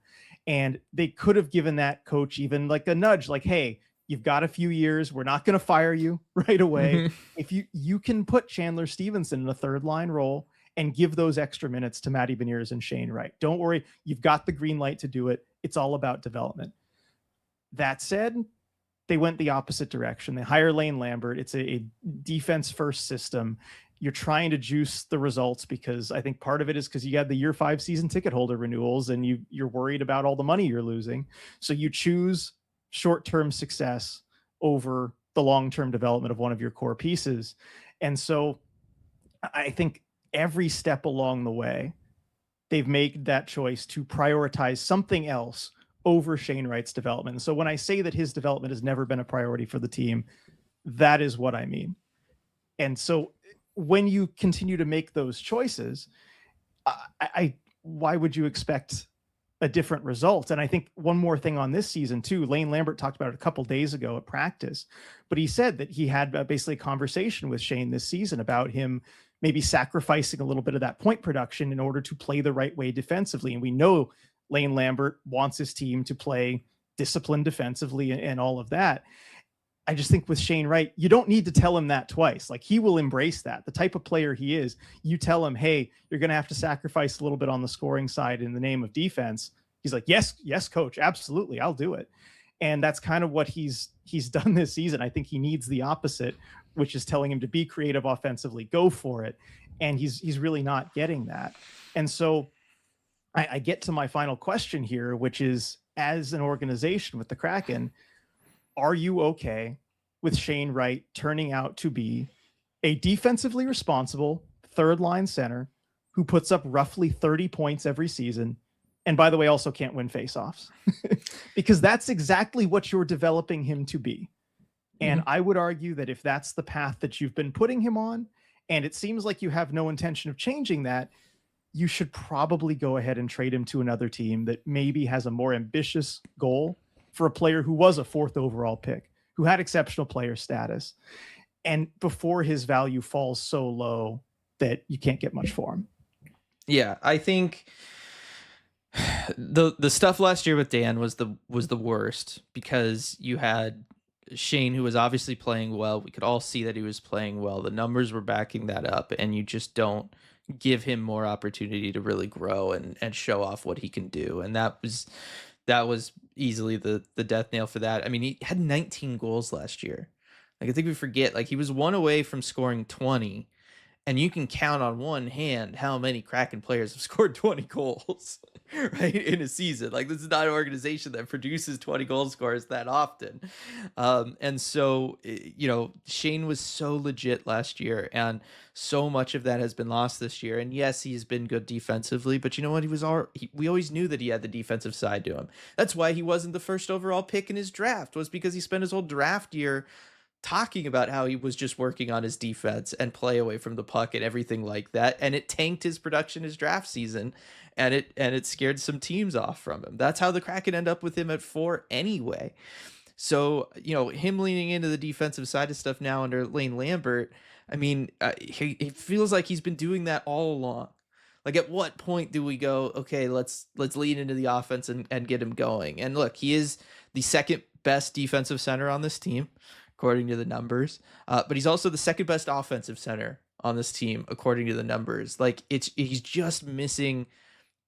And they could have given that coach even like a nudge, like, hey, you've got a few years. We're not going to fire you right away. If you can put Chandler Stevenson in a third line role and give those extra minutes to Matty Beniers and Shane Wright. Don't worry. You've got the green light to do it. It's all about development. That said, they went the opposite direction. They hire Lane Lambert. It's a defense first system. You're trying to juice the results because I think part of it is because you had the year 5 season ticket holder renewals and you're worried about all the money you're losing. So you choose short term success over the long term development of one of your core pieces. And so I think every step along the way, they've made that choice to prioritize something else over Shane Wright's development. And so when I say that his development has never been a priority for the team, that is what I mean. And so when you continue to make those choices, why would you expect a different result? And I think one more thing on this season too, Lane Lambert talked about it a couple days ago at practice, but he said that he had basically a conversation with Shane this season about him maybe sacrificing a little bit of that point production in order to play the right way defensively. And we know Lane Lambert wants his team to play disciplined defensively and all of that. I just think with Shane Wright, you don't need to tell him that twice. Like, he will embrace that. The type of player he is, you tell him, hey, you're going to have to sacrifice a little bit on the scoring side in the name of defense. He's like, yes, coach, absolutely, I'll do it. And that's kind of what he's done this season. I think he needs the opposite, which is telling him to be creative offensively, go for it. And he's really not getting that. And so I get to my final question here, which is, as an organization with the Kraken, are you okay with Shane Wright turning out to be a defensively responsible third line center who puts up roughly 30 points every season? And by the way, also can't win faceoffs because that's exactly what you're developing him to be. And I would argue that if that's the path that you've been putting him on, and it seems like you have no intention of changing that, you should probably go ahead and trade him to another team that maybe has a more ambitious goal for a player who was a 4th overall pick, who had exceptional player status, and before his value falls so low that you can't get much for him. Yeah, I think the stuff last year with Dan was the worst because you had Shane, who was obviously playing well. We could all see that he was playing well. The numbers were backing that up, and you just don't give him more opportunity to really grow and show off what he can do. And that was easily the death nail for that. I mean, he had 19 goals last year. Like, I think we forget, like, he was 1 away from scoring 20. And you can count on one hand how many Kraken players have scored 20 goals, right, in a season. Like, this is not an organization that produces 20 goal scorers that often. And so, Shane was so legit last year, and so much of that has been lost this year. And yes, he's been good defensively, but you know what? We always knew that he had the defensive side to him. That's why he wasn't the first overall pick in his draft, was because he spent his whole draft year talking about how he was just working on his defense and play away from the puck and everything like that, and it tanked his production his draft season, and it scared some teams off from him. That's how the Kraken end up with him at 4 anyway. So, him leaning into the defensive side of stuff now under Lane Lambert, I mean, it feels like he's been doing that all along. Like, at what point do we go, okay, let's lean into the offense and get him going? And look, he is the second best defensive center on this team, according to the numbers. But he's also the second best offensive center on this team, according to the numbers. Like, he's just missing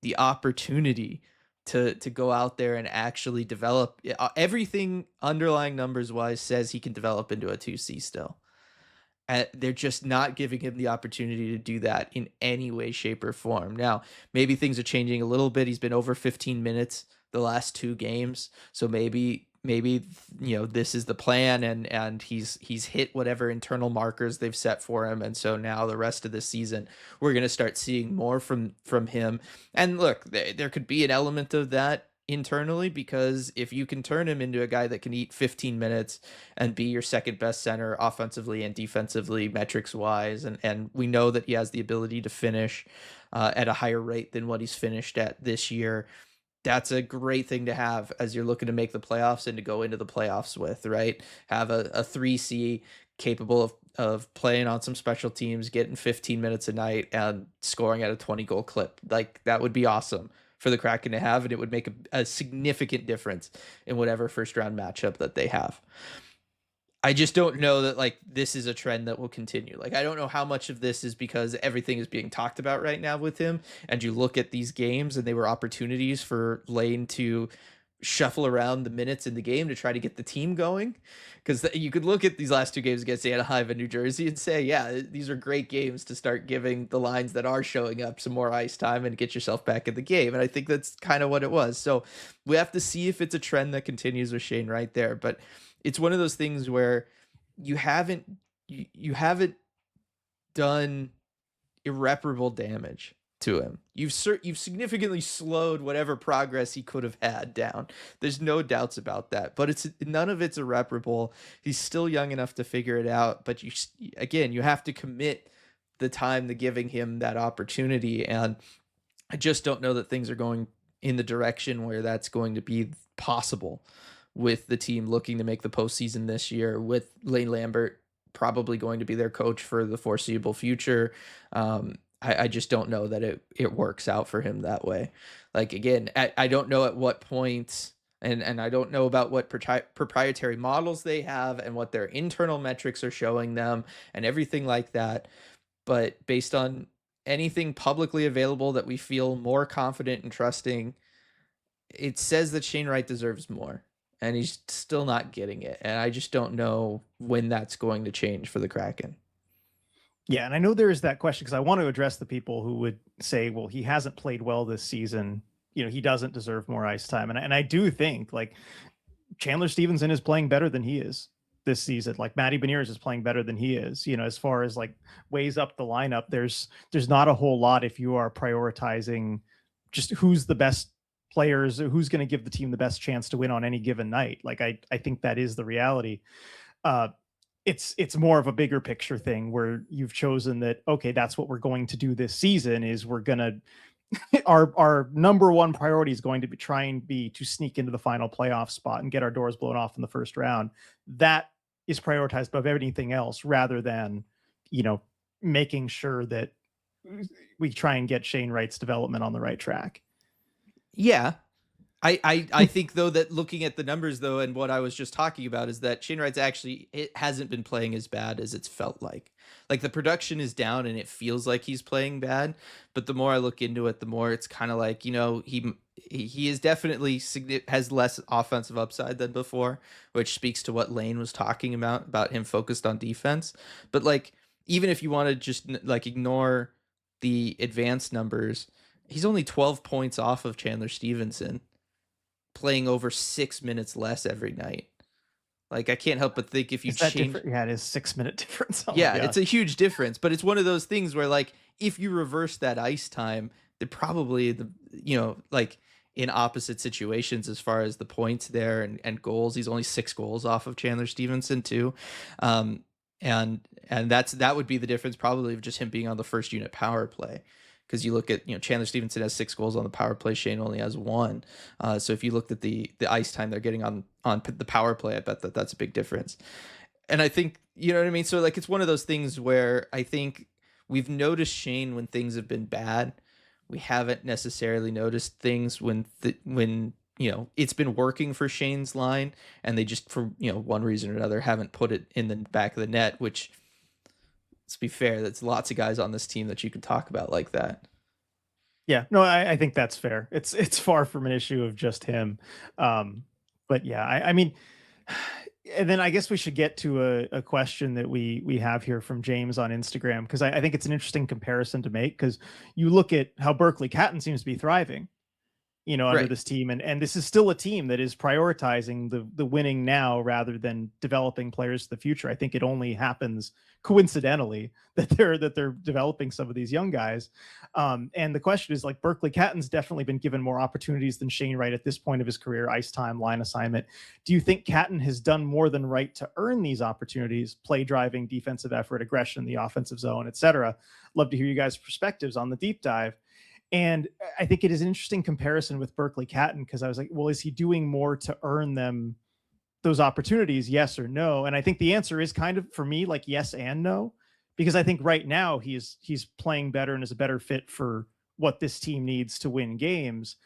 the opportunity to go out there and actually develop. Everything underlying numbers wise says he can develop into a 2C still. And they're just not giving him the opportunity to do that in any way, shape, or form. Now, maybe things are changing a little bit. He's been over 15 minutes the last 2 games. So maybe this is the plan, and he's hit whatever internal markers they've set for him, and so now the rest of the season we're going to start seeing more from him. And look, there could be an element of that internally, because if you can turn him into a guy that can eat 15 minutes and be your second best center offensively and defensively metrics wise, and we know that he has the ability to finish at a higher rate than what he's finished at this year, that's a great thing to have as you're looking to make the playoffs and to go into the playoffs with, right? Have a 3C capable of playing on some special teams, getting 15 minutes a night and scoring at a 20 goal clip. Like, that would be awesome for the Kraken to have, and it would make a significant difference in whatever first round matchup that they have. I just don't know that like this is a trend that will continue. Like I don't know how much of this is because everything is being talked about right now with him, and you look at these games and they were opportunities for Lane to shuffle around the minutes in the game to try to get the team going. Because you could look at these last two games against Anaheim and New Jersey and say, yeah, these are great games to start giving the lines that are showing up some more ice time and get yourself back in the game. And I think that's kind of what it was. So we have to see if it's a trend that continues with Shane right there. But it's one of those things where you haven't you haven't done irreparable damage to him. You've significantly slowed whatever progress he could have had down. There's no doubts about that. But it's none of it's irreparable. He's still young enough to figure it out. But again, you have to commit the time to giving him that opportunity. And I just don't know that things are going in the direction where that's going to be possible with the team looking to make the postseason this year, with Lane Lambert probably going to be their coach for the foreseeable future. I just don't know that it works out for him that way. Like again, I don't know at what point, and I don't know about what proprietary models they have and what their internal metrics are showing them and everything like that. But based on anything publicly available that we feel more confident and trusting, it says that Shane Wright deserves more, and he's still not getting it. And I just don't know when that's going to change for the Kraken. Yeah, and I know there is that question because I want to address the people who would say, well, he hasn't played well this season. He doesn't deserve more ice time. And I do think like Chandler Stevenson is playing better than he is this season. Like Matty Beniers is playing better than he is. As far as like ways up the lineup, there's not a whole lot if you are prioritizing just who's the best players, who's going to give the team the best chance to win on any given night. Like I think that is the reality. Uh, it's more of a bigger picture thing where you've chosen that, okay, that's what we're going to do this season is we're going to our number one priority is going to be to sneak into the final playoff spot and get our doors blown off in the first round. That is prioritized above everything else, rather than making sure that we try and get Shane Wright's development on the right track. Yeah, I think though that looking at the numbers though, and what I was just talking about, is that Shane Wright's actually, it hasn't been playing as bad as it's felt like. Like the production is down and it feels like he's playing bad, but the more I look into it, the more it's kind of like, he is definitely has less offensive upside than before, which speaks to what Lane was talking about him focused on defense. But like, even if you want to just like ignore the advanced numbers, he's only 12 points off of Chandler Stevenson, playing over 6 minutes less every night. Like I can't help but think if you Is that change, different? Yeah, it is 6 minute difference. Oh my yeah, god. it's a huge difference. But it's one of those things where like if you reverse that ice time, they're probably like in opposite situations as far as the points there and goals. He's only 6 goals off of Chandler Stevenson too. Um, and that would be the difference probably of just him being on the first unit power play. Because you look at, Chandler Stevenson has 6 goals on the power play. Shane only has one. So if you looked at the ice time they're getting on the power play, I bet that's a big difference. And I think, you know what I mean? So like, it's one of those things where I think we've noticed Shane when things have been bad. We haven't necessarily noticed things when it's been working for Shane's line, and they just, for, one reason or another, haven't put it in the back of the net, which, let's be fair, that's lots of guys on this team that you could talk about like that. Yeah, no, I think that's fair. It's far from an issue of just him. But yeah, I mean, and then I guess we should get to a question that we have here from James on Instagram, because I think it's an interesting comparison to make, because you look at how Berkeley Catton seems to be thriving, under Right. this team. And this is still a team that is prioritizing the winning now rather than developing players for the future. I think it only happens coincidentally that they're developing some of these young guys. And the question is, like, Berkeley Catton's definitely been given more opportunities than Shane Wright at this point of his career, ice time, line assignment. Do you think Catton has done more than Wright to earn these opportunities, play driving, defensive effort, aggression in the offensive zone, etc.? Love to hear you guys' perspectives on the deep dive. And I think it is an interesting comparison with Berkeley Catton, because I was like, well, is he doing more to earn them those opportunities? Yes or no? And I think the answer is kind of, for me, like yes and no, because I think right now he's playing better and is a better fit for what this team needs to win games.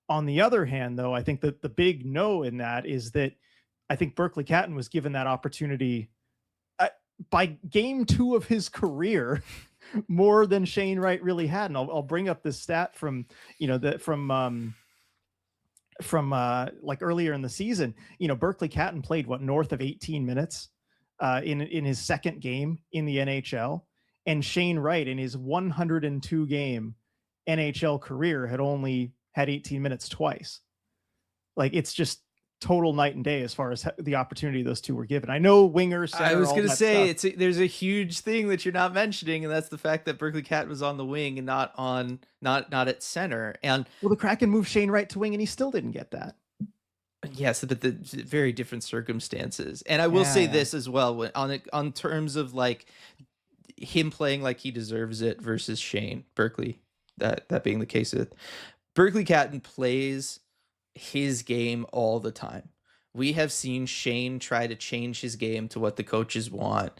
On the other hand, though, I think that the big no in that is that I think Berkeley Catton was given that opportunity uh, by game 2 of his career more than Shane Wright really had. And I'll bring up this stat from, like earlier in the season. Berkeley Catton played what, north of 18 minutes in his second game in the NHL, and Shane Wright in his 102 game NHL career had only had 18 minutes twice. Like, it's just total night and day as far as the opportunity those two were given. I know winger, I center, was all gonna that say stuff. there's a huge thing that you're not mentioning, and that's the fact that Berkeley Cat was on the wing and not at center. And Well, the Kraken moved Shane Wright to wing, and he still didn't get that. yes, but the very different circumstances. And I will say Yeah, this as well, on terms of like him playing like he deserves it versus Shane Berkeley. That being the case with Berkeley Catton plays his game all the time. We have seen Shane try to change his game to what the coaches want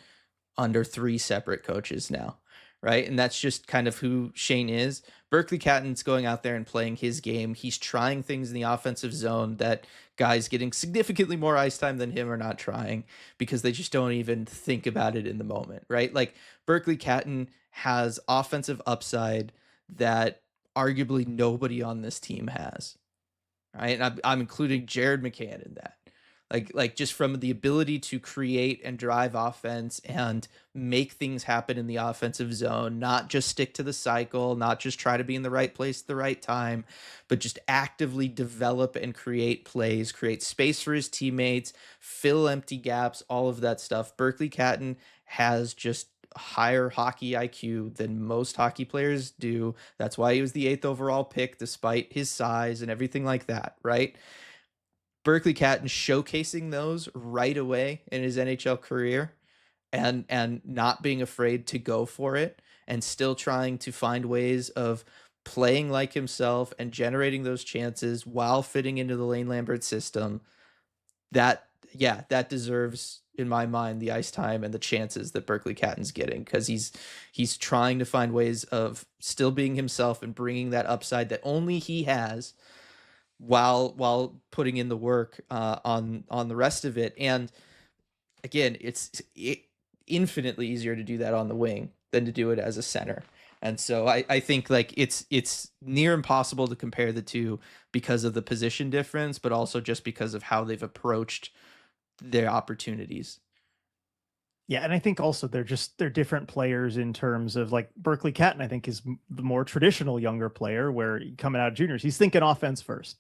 under 3 separate coaches now, right? And that's just kind of who Shane is. Berkeley Catton's going out there and playing his game. He's trying things in the offensive zone that guys getting significantly more ice time than him are not trying because they just don't even think about it in the moment, right? Like Berkeley Catton has offensive upside that arguably nobody on this team has, right? And I'm including Jared McCann in that. Like just from the ability to create and drive offense and make things happen in the offensive zone, not just stick to the cycle, not just try to be in the right place at the right time, but just actively develop and create plays, create space for his teammates, fill empty gaps, all of that stuff. Berkeley Catton has just higher hockey IQ than most hockey players do. That's why he was the 8th overall pick despite his size and everything like that, right? Berkeley Catton showcasing those right away in his NHL career and not being afraid to go for it and still trying to find ways of playing like himself and generating those chances while fitting into the Lane Lambert system. That yeah, that deserves in my mind the ice time and the chances that Berkeley Catton's getting because he's trying to find ways of still being himself and bringing that upside that only he has while putting in the work on the rest of it. And again, it's infinitely easier to do that on the wing than to do it as a center. And so I think like it's near impossible to compare the two because of the position difference, but also just because of how they've approached their opportunities. yeah, and I think also they're different players in terms of, like, Berkeley Catton, I think, is the more traditional younger player where coming out of juniors, he's thinking offense first.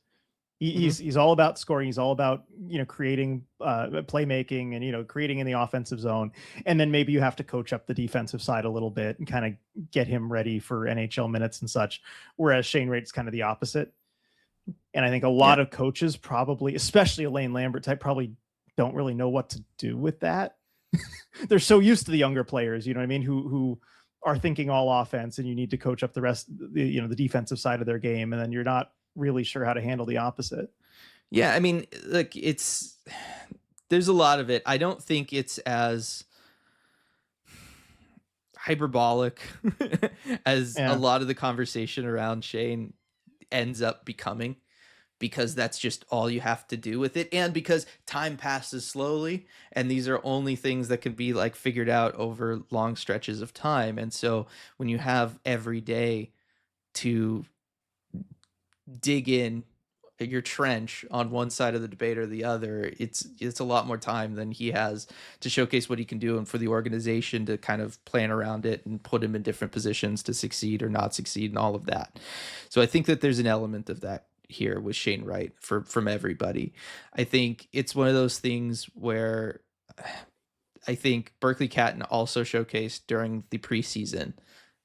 Mhm. He's all about scoring. He's all about creating playmaking and creating in the offensive zone. And then maybe you have to coach up the defensive side a little bit and kind of get him ready for NHL minutes and such. Whereas Shane Wright's kind of the opposite. And I think a Yeah. lot of coaches probably, especially a Lane Lambert type, probably don't really know what to do with that. They're so used to the younger players, you know what I mean, who are thinking all offense, and you need to coach up the rest, the defensive side of their game, and then you're not really sure how to handle the opposite. Yeah, I mean, look, it's there's a lot of it. I don't think it's as hyperbolic as a Yeah. lot of the conversation around Shane ends up becoming because that's just all you have to do with it and because time passes slowly and these are only things that can be like figured out over long stretches of time. And so when you have every day to dig in your trench on one side of the debate or the other, it's a lot more time than he has to showcase what he can do and for the organization to kind of plan around it and put him in different positions to succeed or not succeed and all of that. So I think that there's an element of that here with Shane Wright from everybody. I think it's one of those things where I think Berkeley Catton also showcased during the preseason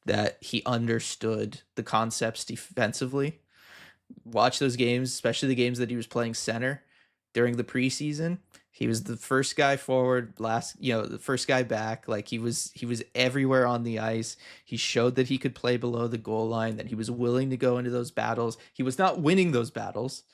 that he understood the concepts defensively. Watch those games, especially the games that he was playing center during the preseason. He was the first guy forward, the first guy back. Like he was everywhere on the ice. He showed that he could play below the goal line, that he was willing to go into those battles. He was not winning those battles,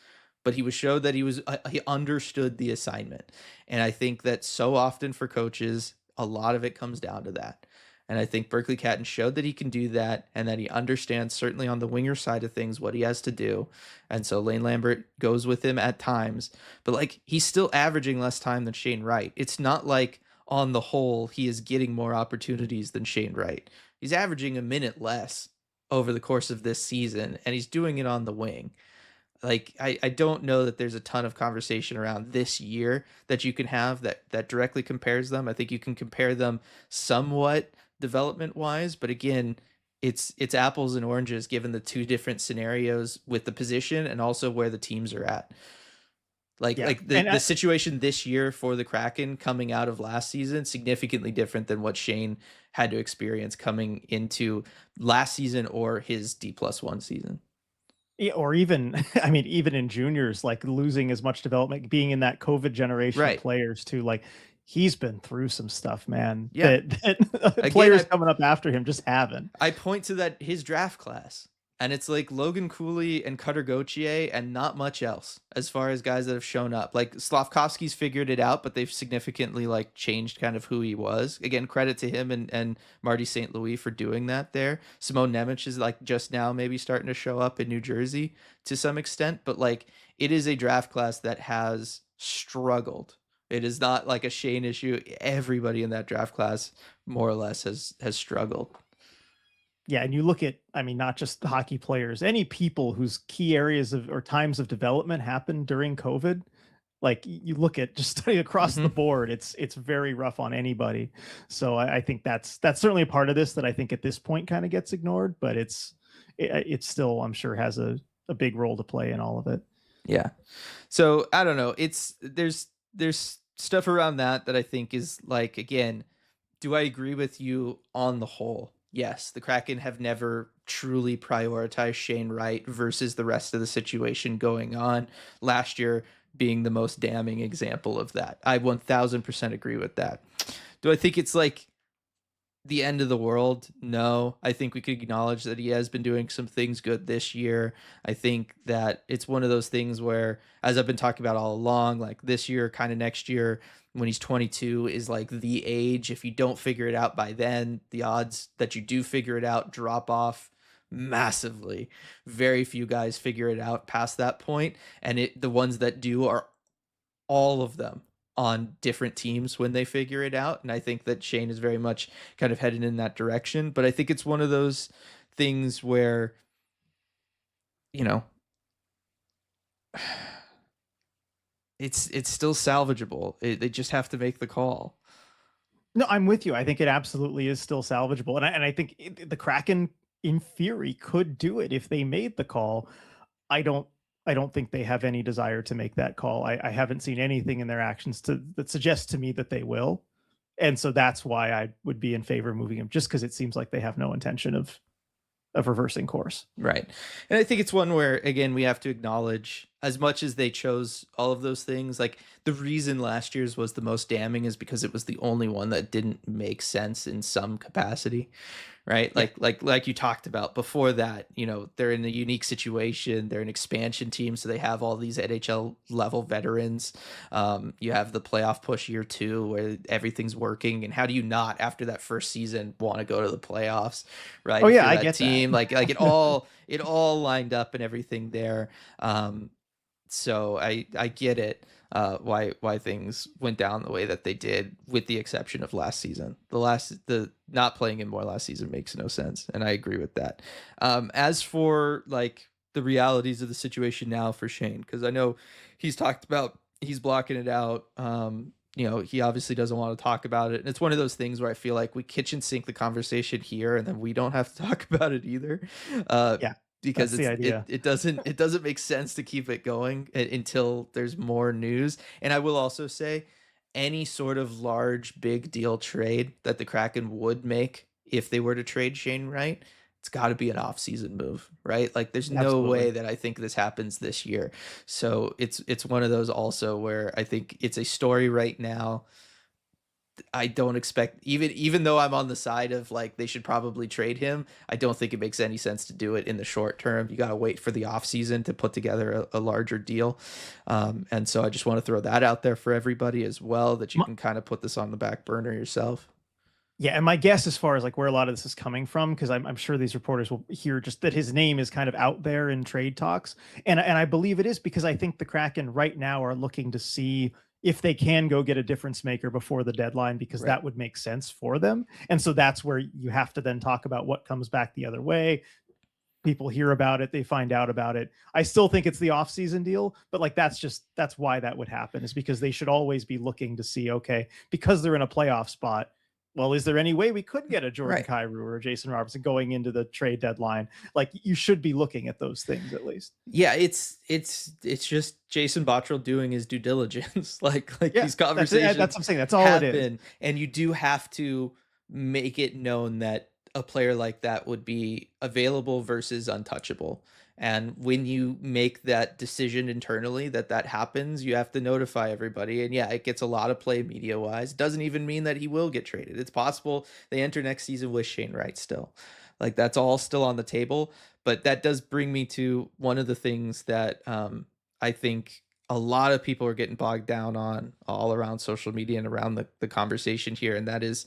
but he was showed that he understood the assignment. And I think that so often for coaches, a lot of it comes down to that. And I think Berkeley Catton showed that he can do that and that he understands, certainly on the winger side of things, what he has to do. And so Lane Lambert goes with him at times, but like he's still averaging less time than Shane Wright. It's not like on the whole he is getting more opportunities than Shane Wright. He's averaging a minute less over the course of this season, and he's doing it on the wing. Like I don't know that there's a ton of conversation around this year that you can have that directly compares them. I think you can compare them somewhat development wise, but again, it's apples and oranges given the two different scenarios with the position and also where the teams are at. Yeah, Like the and the situation this year for the Kraken coming out of last season significantly different than what Shane had to experience coming into last season or his D+1 season. yeah, or even I mean, even in juniors, like losing as much development, being in that COVID generation of Right. players too, like he's been through some stuff, man, Yeah. that Again, players coming up after him just haven't. I point to that his draft class, and it's like Logan Cooley and Cutter Gauthier and not much else as far as guys that have shown up. Like Slavkovsky's figured it out, but they've significantly like changed kind of who he was. Again, credit to him and Marty St. Louis for doing that there. Simone Nemec is like just now maybe starting to show up in New Jersey to some extent, but like it is a draft class that has struggled. It is not like a Shane issue. Everybody in that draft class more or less has struggled. Yeah, and you look at, I mean, not just hockey players, any people whose key areas of or times of development happened during COVID. Like you look at just study across the Mhm. board, it's very rough on anybody. So I think that's certainly a part of this that I think at this point kind of gets ignored, but it's still I'm sure has a big role to play in all of it. Yeah. So I don't know. It's there's stuff around that I think is like again, do I agree with you on the whole? Yes, the Kraken have never truly prioritized Shane Wright versus the rest of the situation going on. Last year being the most damning example of that. I 1000% agree with that. Do I think it's like the end of the world? No. I think we could acknowledge that he has been doing some things good this year. I think that it's one of those things where, as I've been talking about all along, like this year, kind of next year, when he's 22, is like the age. If you don't figure it out by then, the odds that you do figure it out drop off massively. Very few guys figure it out past that point, and the ones that do are all of them on different teams when they figure it out. And I think that Shane is very much kind of headed in that direction. But I think it's one of those things where, you know, it's still salvageable. They just have to make the call. No, I'm with you. I think it absolutely is still salvageable, and I think the Kraken, in theory, could do it if they made the call. I don't. I don't think they have any desire to make that call. I haven't seen anything in their actions that suggests to me that they will, and so that's why I would be in favor of moving him, just because it seems like they have no intention of reversing course. Right. And I think it's one where, again, we have to acknowledge as much as they chose all of those things, like the reason last year's was the most damning is because it was the only one that didn't make sense in some capacity. Right. Yeah. Like you talked about before that, you know, they're in a unique situation. They're an expansion team. So they have all these NHL level veterans. You have the playoff push year 2 where everything's working. And how do you not, after that first season, want to go to the playoffs? Right. Oh If yeah, you're I that get that. team, like it all lined up and everything there. So I get it, why things went down the way that they did, with the exception of last season. The not playing in more last season makes no sense, and I agree with that. As for like the realities of the situation now for Shane, because I know he's talked about he's blocking it out. You know, he obviously doesn't want to talk about it, and it's one of those things where I feel like we kitchen sink the conversation here, and then we don't have to talk about it either. Uh, Yeah, because that's the it's it idea. it doesn't it doesn't make sense to keep it going until there's more news. And I will also say any sort of large big deal trade that the Kraken would make if they were to trade Shane Wright, it's got to be an off-season move, right? Like there's no way Absolutely. that I think this happens this year. So it's one of those also where I think it's a story right now. I don't expect, even though I'm on the side of like they should probably trade him, I don't think it makes any sense to do it in the short term. You got to wait for the offseason to put together a larger deal. And so I just want to throw that out there for everybody as well, that you My, can kind of put this on the back burner yourself. Yeah, and my guess as far as like where a lot of this is coming from, because I'm sure these reporters will hear just that his name is kind of out there in trade talks, and I believe it is because I think the Kraken right now are looking to see if they can go get a difference maker before the deadline, because Right. that would make sense for them. And so that's where you have to then talk about what comes back the other way. People hear about it, they find out about it. I still think it's the off-season deal, but like that's why that would happen, is because they should always be looking to see, okay, because they're in a playoff spot, well, is there any way we could get a Jordan Right. Kyrou or a Jason Robertson going into the trade deadline? Like you should be looking at those things at least. Yeah, it's just Jason Bottrell doing his due diligence. Like Yeah, these that's it. That's conversations what I'm saying. That's all it is. happen, and you do have to make it known that a player like that would be available versus untouchable. And when you make that decision internally that that happens, you have to notify everybody. And yeah, it gets a lot of play media wise. Doesn't even mean that he will get traded. It's possible they enter next season with Shane Wright still. Like that's all still on the table. But that does bring me to one of the things that I think a lot of people are getting bogged down on all around social media and around the conversation here. And that is,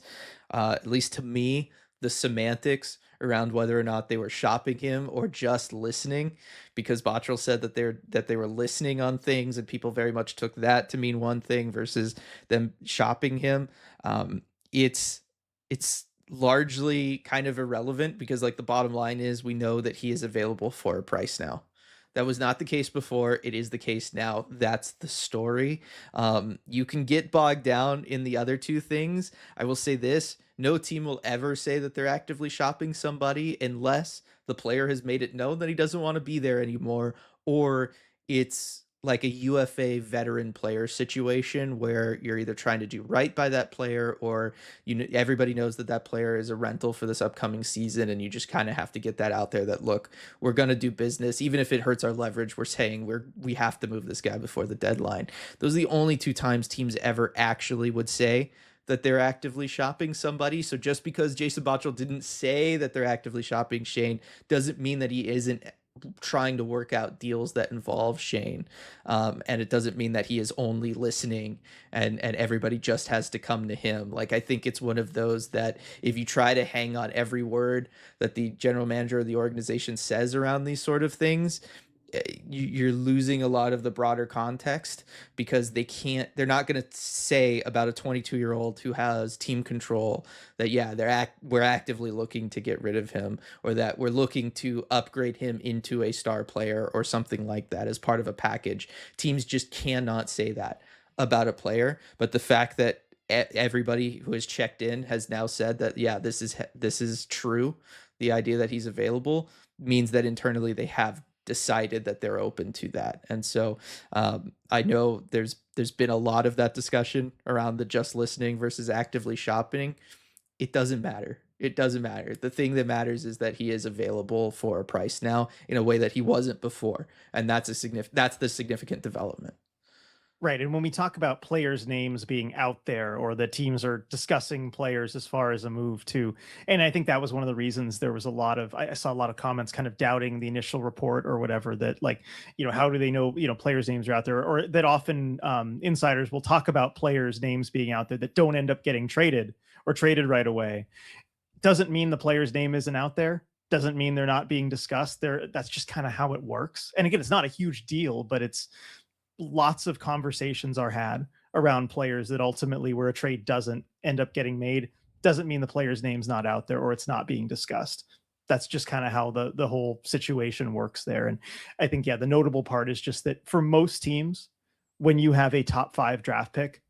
at least to me, the semantics around whether or not they were shopping him or just listening, because Bottrell said that they were listening on things, and people very much took that to mean one thing versus them shopping him. It's it's largely kind of irrelevant because like the bottom line is we know that he is available for a price now. That was not the case before. It is the case now. That's the story. You can get bogged down in the other two things. I will say this: no team will ever say that they're actively shopping somebody unless the player has made it known that he doesn't want to be there anymore, or it's like a UFA veteran player situation where you're either trying to do right by that player, or you know everybody knows that that player is a rental for this upcoming season, and you just kind of have to get that out there that look, we're going to do business even if it hurts our leverage. We're saying we have to move this guy before the deadline. Those are the only two times teams ever actually would say that they're actively shopping somebody. So just because Jason Bottrell didn't say that they're actively shopping Shane doesn't mean that he isn't trying to work out deals that involve Shane. And it doesn't mean that he is only listening and everybody just has to come to him. Like, I think it's one of those that if you try to hang on every word that the general manager of the organization says around these sort of things, you're losing a lot of the broader context, because they're not going to say about a 22-year-old who has team control that yeah, we're actively looking to get rid of him, or that we're looking to upgrade him into a star player or something like that as part of a package. Teams just cannot say that about a player. But the fact that everybody who has checked in has now said that yeah, this is true, the idea that he's available, means that internally they have decided that they're open to that. And so I know there's been a lot of that discussion around the just listening versus actively shopping. It doesn't matter. It doesn't matter. The thing that matters is that he is available for a price now in a way that he wasn't before, and that's the significant development. Right. And when we talk about players' names being out there, or the teams are discussing players as far as a move too, and I think that was one of the reasons there was a lot of, I saw a lot of comments kind of doubting the initial report or whatever, that like, how do they know, players' names are out there, or that often insiders will talk about players' names being out there that don't end up getting traded or traded right away. Doesn't mean the player's name isn't out there. Doesn't mean they're not being discussed. That's just kind of how it works. And again, it's not a huge deal, but it's lots of conversations are had around players that ultimately, where a trade doesn't end up getting made, doesn't mean the player's name's not out there or it's not being discussed. That's just kind of how the whole situation works there. And I think, yeah, the notable part is just that for most teams, when you have a top 5 draft pick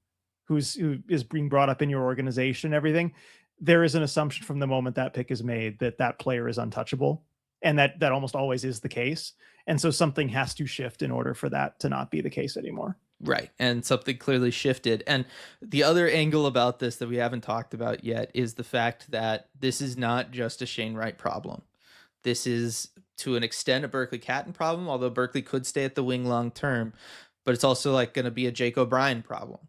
who is being brought up in your organization and everything, there is an assumption from the moment that pick is made that that player is untouchable, and that almost always is the case. And so something has to shift in order for that to not be the case anymore. Right. And something clearly shifted. And the other angle about this that we haven't talked about yet is the fact that this is not just a Shane Wright problem. This is, to an extent, a Berkeley Catton problem, although Berkeley could stay at the wing long term. But it's also like going to be a Jake O'Brien problem.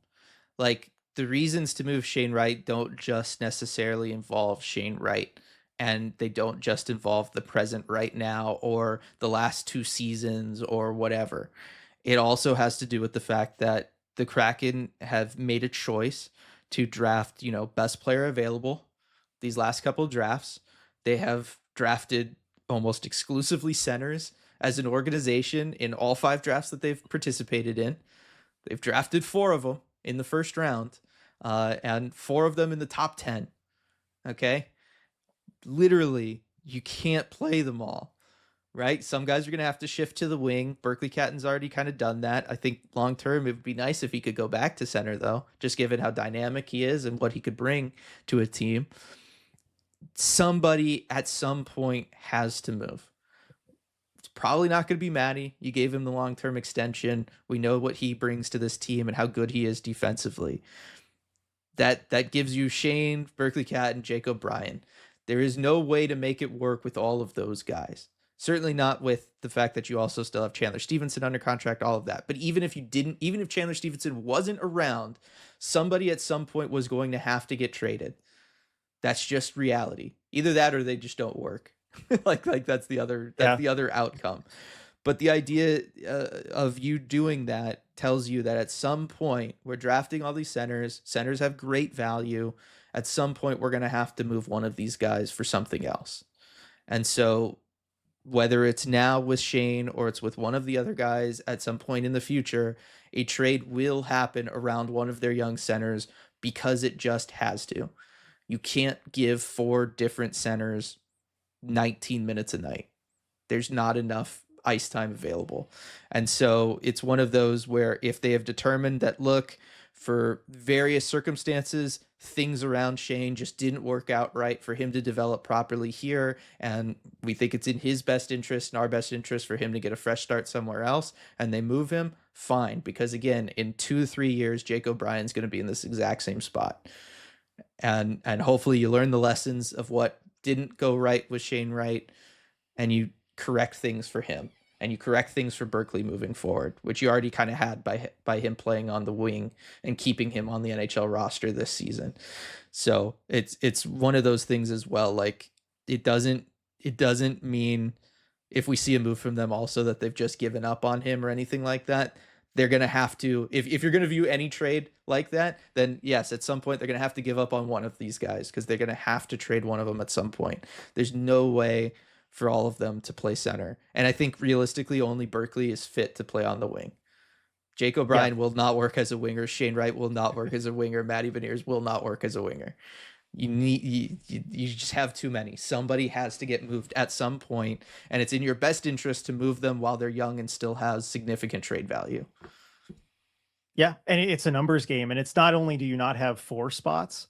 Like, the reasons to move Shane Wright don't just necessarily involve Shane Wright, and they don't just involve the present right now or the last 2 seasons or whatever. It also has to do with the fact that the Kraken have made a choice to draft, best player available, these last couple drafts, they have drafted almost exclusively centers as an organization in all 5 drafts that they've participated in. They've drafted 4 of them in the first round, and 4 of them in the top 10. Okay. Literally, you can't play them all, right? Some guys are going to have to shift to the wing. Berkeley Catton's already kind of done that. I think long term, it would be nice if he could go back to center, though, just given how dynamic he is and what he could bring to a team. Somebody at some point has to move. It's probably not going to be Matty. You gave him the long term extension. We know what he brings to this team and how good he is defensively. That gives you Shane, Berkeley Cat, and Jake O'Brien. There is no way to make it work with all of those guys. Certainly not with the fact that you also still have Chandler Stevenson under contract, all of that. But even if Chandler Stevenson wasn't around, somebody at some point was going to have to get traded. That's just reality. Either that or they just don't work. like that's the other outcome. But the idea of you doing that tells you that at some point we're drafting all these centers. Centers have great value. At some point we're going to have to move one of these guys for something else. And so whether it's now with Shane or it's with one of the other guys at some point in the future, a trade will happen around one of their young centers because it just has to. You can't give 4 different centers 19 minutes a night. There's not enough ice time available. And so it's one of those where if they have determined that, look, for various circumstances, things around Shane just didn't work out right for him to develop properly here, and we think it's in his best interest and our best interest for him to get a fresh start somewhere else, and they move him, fine. Because again, in 2 to 3 years, Jake O'Brien's going to be in this exact same spot. And hopefully you learn the lessons of what didn't go right with Shane Wright, and you correct things for him, and you correct things for Berkeley moving forward, which you already kind of had by him playing on the wing and keeping him on the NHL roster this season. So it's one of those things as well. Like it doesn't mean if we see a move from them also that they've just given up on him or anything like that. They're going to have to, if you're going to view any trade like that, then yes, at some point they're going to have to give up on one of these guys because they're going to have to trade one of them at some point. There's no way for all of them to play center. And I think realistically, only Berkeley is fit to play on the wing. Jake O'Brien will not work as a winger. Shane Wright will not work as a winger. Matty Beniers will not work as a winger. You just have too many. Somebody has to get moved at some point, and it's in your best interest to move them while they're young and still has significant trade value. Yeah, and it's a numbers game, and it's not only do you not have 4 spots,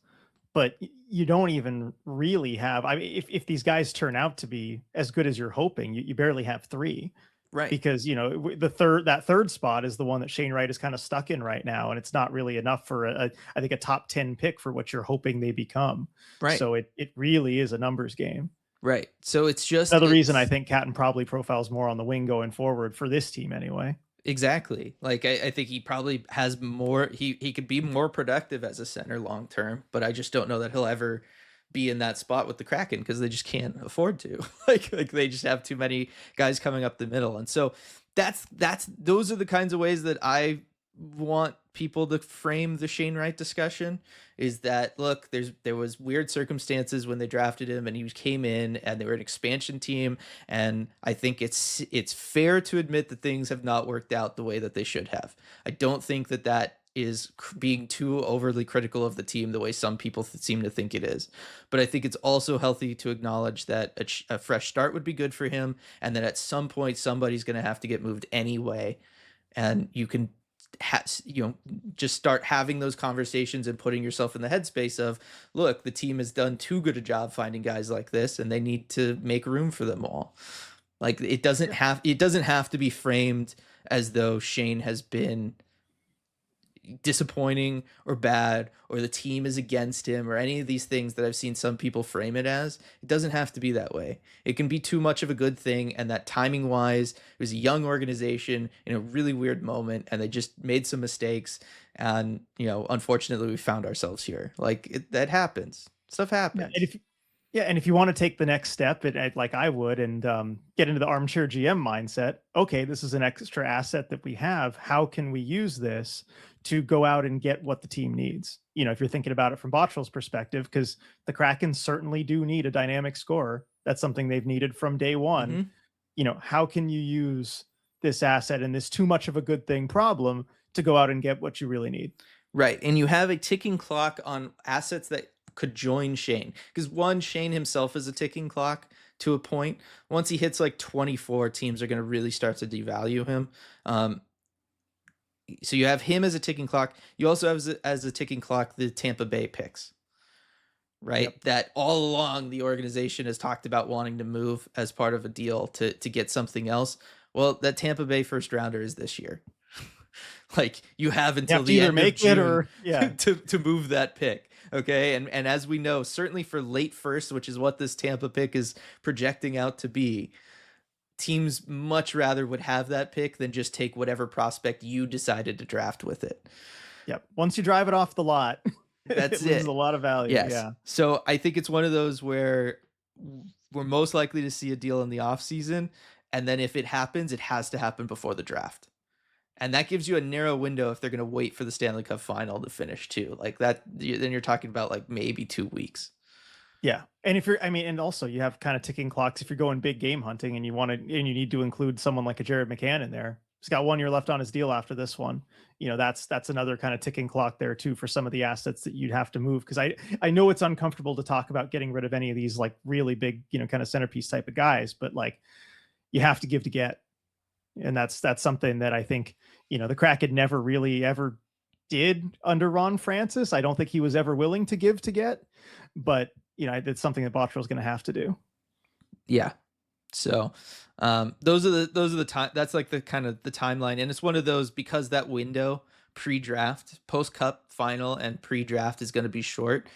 but you don't even really have. I mean, if these guys turn out to be as good as you're hoping, you barely have 3. Right. Because that third spot is the one that Shane Wright is kind of stuck in right now, and it's not really enough for I think a top 10 pick for what you're hoping they become. Right. So it really is a numbers game. Right. So it's just another reason I think Catton probably profiles more on the wing going forward for this team anyway. Exactly. Like I think he probably has more. He could be more productive as a center long term, but I just don't know that he'll ever be in that spot with the Kraken because they just can't afford to. like they just have too many guys coming up the middle. And so those are the kinds of ways that I want people to frame the Shane Wright discussion, is that, look, there was weird circumstances when they drafted him and he came in and they were an expansion team. And I think it's fair to admit that things have not worked out the way that they should have. I don't think that is being too overly critical of the team the way some people seem to think it is. But I think it's also healthy to acknowledge that a fresh start would be good for him, and that at some point somebody's going to have to get moved anyway. And you can just start having those conversations and putting yourself in the headspace of, look, the team has done too good a job finding guys like this, and they need to make room for them all. Like it doesn't have to be framed as though Shane has been disappointing or bad, or the team is against him, or any of these things that I've seen some people frame it as. It doesn't have to be that way. It can be too much of a good thing, and that timing wise, it was a young organization in a really weird moment, and they just made some mistakes, and unfortunately we found ourselves here. Like that happens. Stuff happens. And if you want to take the next step, like I would, and get into the armchair GM mindset, okay, this is an extra asset that we have. How can we use this to go out and get what the team needs? if you're thinking about it from Bottrell's perspective, because the Kraken certainly do need a dynamic scorer. That's something they've needed from day one. Hmm. How can you use this asset and this too much of a good thing problem to go out and get what you really need? Right. And you have a ticking clock on assets that could join Shane. Because one, Shane himself is a ticking clock to a point. Once he hits like 24, teams are going to really start to devalue him. Um, so you have him as a ticking clock. You also have as a ticking clock the Tampa Bay picks, right? Yep. That all along the organization has talked about wanting to move as part of a deal to get something else. Well, that Tampa Bay first rounder is this year. Like you have You until have to the either end of make it June or yeah. to move that pick. Okay. And as we know, certainly for late first, which is what this Tampa pick is projecting out to be, teams much rather would have that pick than just take whatever prospect you decided to draft with it. Yep. Once you drive it off the lot, it That's loses a it. lot of value. Yes. Yeah. So I think it's one of those where we're most likely to see a deal in the offseason. And then if it happens, it has to happen before the draft. And that gives you a narrow window if they're going to wait for the Stanley Cup final to finish too. Like that, then you're talking about like maybe 2 weeks. Yeah. And if you're, I mean, and also you have kind of ticking clocks if you're going big game hunting and and you need to include someone like a Jared McCann in there. He's got 1 year left on his deal after this one. That's another kind of ticking clock there too for some of the assets that you'd have to move. Because I know it's uncomfortable to talk about getting rid of any of these like really big, kind of centerpiece type of guys, but like you have to give to get. And that's something that I think, the Kraken never really ever did under Ron Francis. I don't think he was ever willing to give to get, but it's something that Bottrell's going to have to do. Yeah. So those are the time. That's like the kind of the timeline, and it's one of those because that window pre-draft, post-cup final, and pre-draft is going to be short.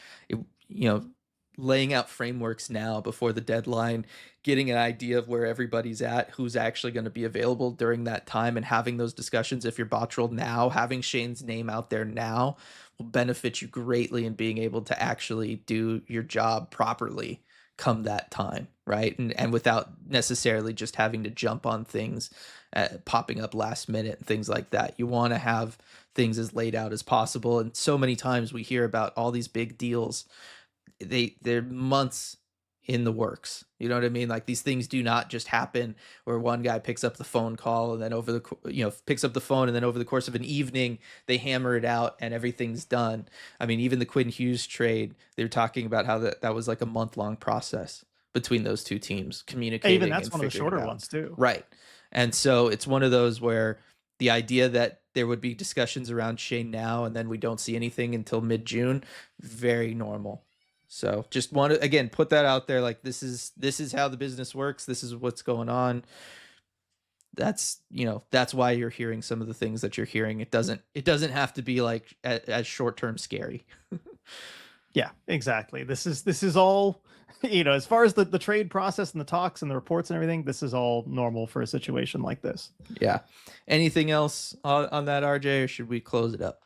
Laying out frameworks now before the deadline, getting an idea of where everybody's at, who's actually going to be available during that time, and having those discussions. If you're Bottrell now, having Shane's name out there now will benefit you greatly in being able to actually do your job properly come that time, right? And without necessarily just having to jump on things popping up last minute and things like that. You want to have things as laid out as possible. And so many times we hear about all these big deals, they're months in the works. You know what I mean? Like these things do not just happen where one guy picks up the phone call and then picks up the phone and then over the course of an evening they hammer it out and everything's done. I mean, even the Quinn Hughes trade, they were talking about how that was like a month-long process between those two teams communicating. Even that's and one of the figuring shorter it out. ones too. Right. And so it's one of those where the idea that there would be discussions around Shane now and then we don't see anything until mid-June, very normal. So just want to again put that out there. Like this is how the business works. This is what's going on. That's why you're hearing some of the things that you're hearing. It doesn't have to be like as short term scary. Yeah, exactly. This is all as far as the trade process and the talks and the reports and everything. This is all normal for a situation like this. Yeah. Anything else on that, RJ, or should we close it up?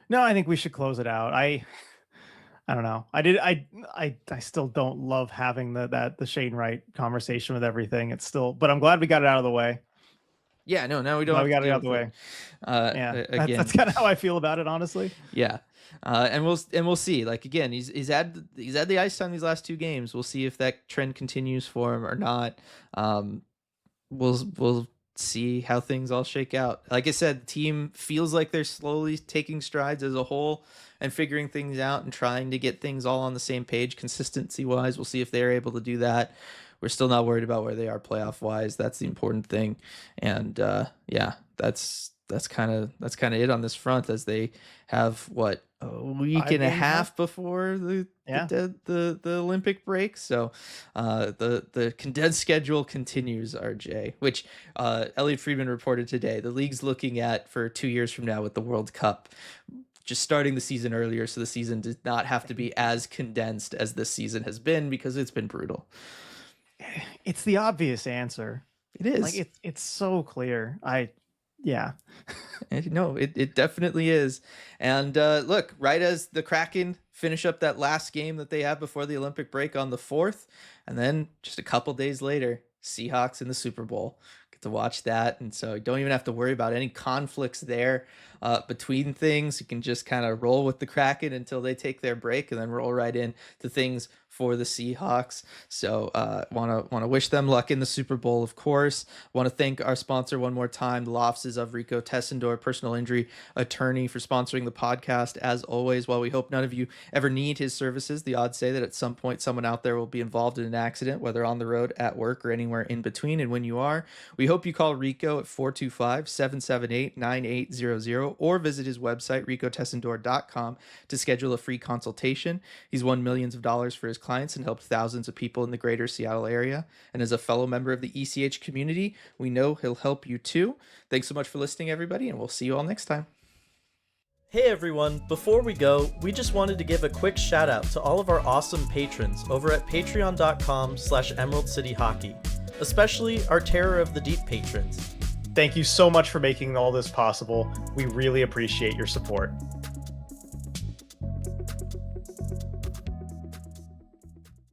No, I think we should close it out. I don't know. I still don't love having the Shane Wright conversation with everything. It's still, but I'm glad we got it out of the way. Yeah, no, now we don't Now have we to got it deal out of the with way. it. Yeah, Again, that's kind of how I feel about it, honestly. yeah. And we'll see. Like again, he's had the ice time these last 2 games. We'll see if that trend continues for him or not. We'll see how things all shake out. Like I said, the team feels like they're slowly taking strides as a whole and figuring things out and trying to get things all on the same page consistency wise. We'll see if they're able to do that. We're still not worried about where they are playoff wise. That's the important thing. And yeah, that's kind of it on this front as they have what a week 5 and a games half left? before Yeah. the Olympic break. So the condensed schedule continues, RJ, which Elliot Friedman reported today. The league's looking at for 2 years from now with the World Cup, just starting the season earlier so the season does not have to be as condensed as this season has been because it's been brutal. It's the obvious answer. It is. Like it's so clear. Yeah. No, it definitely is. And look, right as the Kraken finish up that last game that they have before the Olympic break on the 4th, and then just a couple days later, Seahawks in the Super Bowl. Get to watch that, and so you don't even have to worry about any conflicts there. between things. You can just kind of roll with the Kraken until they take their break, and then roll right in to things for the Seahawks. So want to wish them luck in the Super Bowl, of course. Want to thank our sponsor one more time, the law offices of Rico Tessendor, personal injury attorney, for sponsoring the podcast. As always, while we hope none of you ever need his services, the odds say that at some point someone out there will be involved in an accident, whether on the road, at work, or anywhere in between. And when you are, we hope you call Rico at 425-778-9800 or visit his website, ricotessendor.com, to schedule a free consultation. He's won millions of dollars for his clients and helped thousands of people in the greater Seattle area. And as a fellow member of the ECH community, we know he'll help you too. Thanks so much for listening, everybody, and we'll see you all next time. Hey everyone, before we go, we just wanted to give a quick shout out to all of our awesome patrons over at patreon.com/Emerald City Hockey, especially our Terror of the Deep patrons. Thank you so much for making all this possible. We really appreciate your support.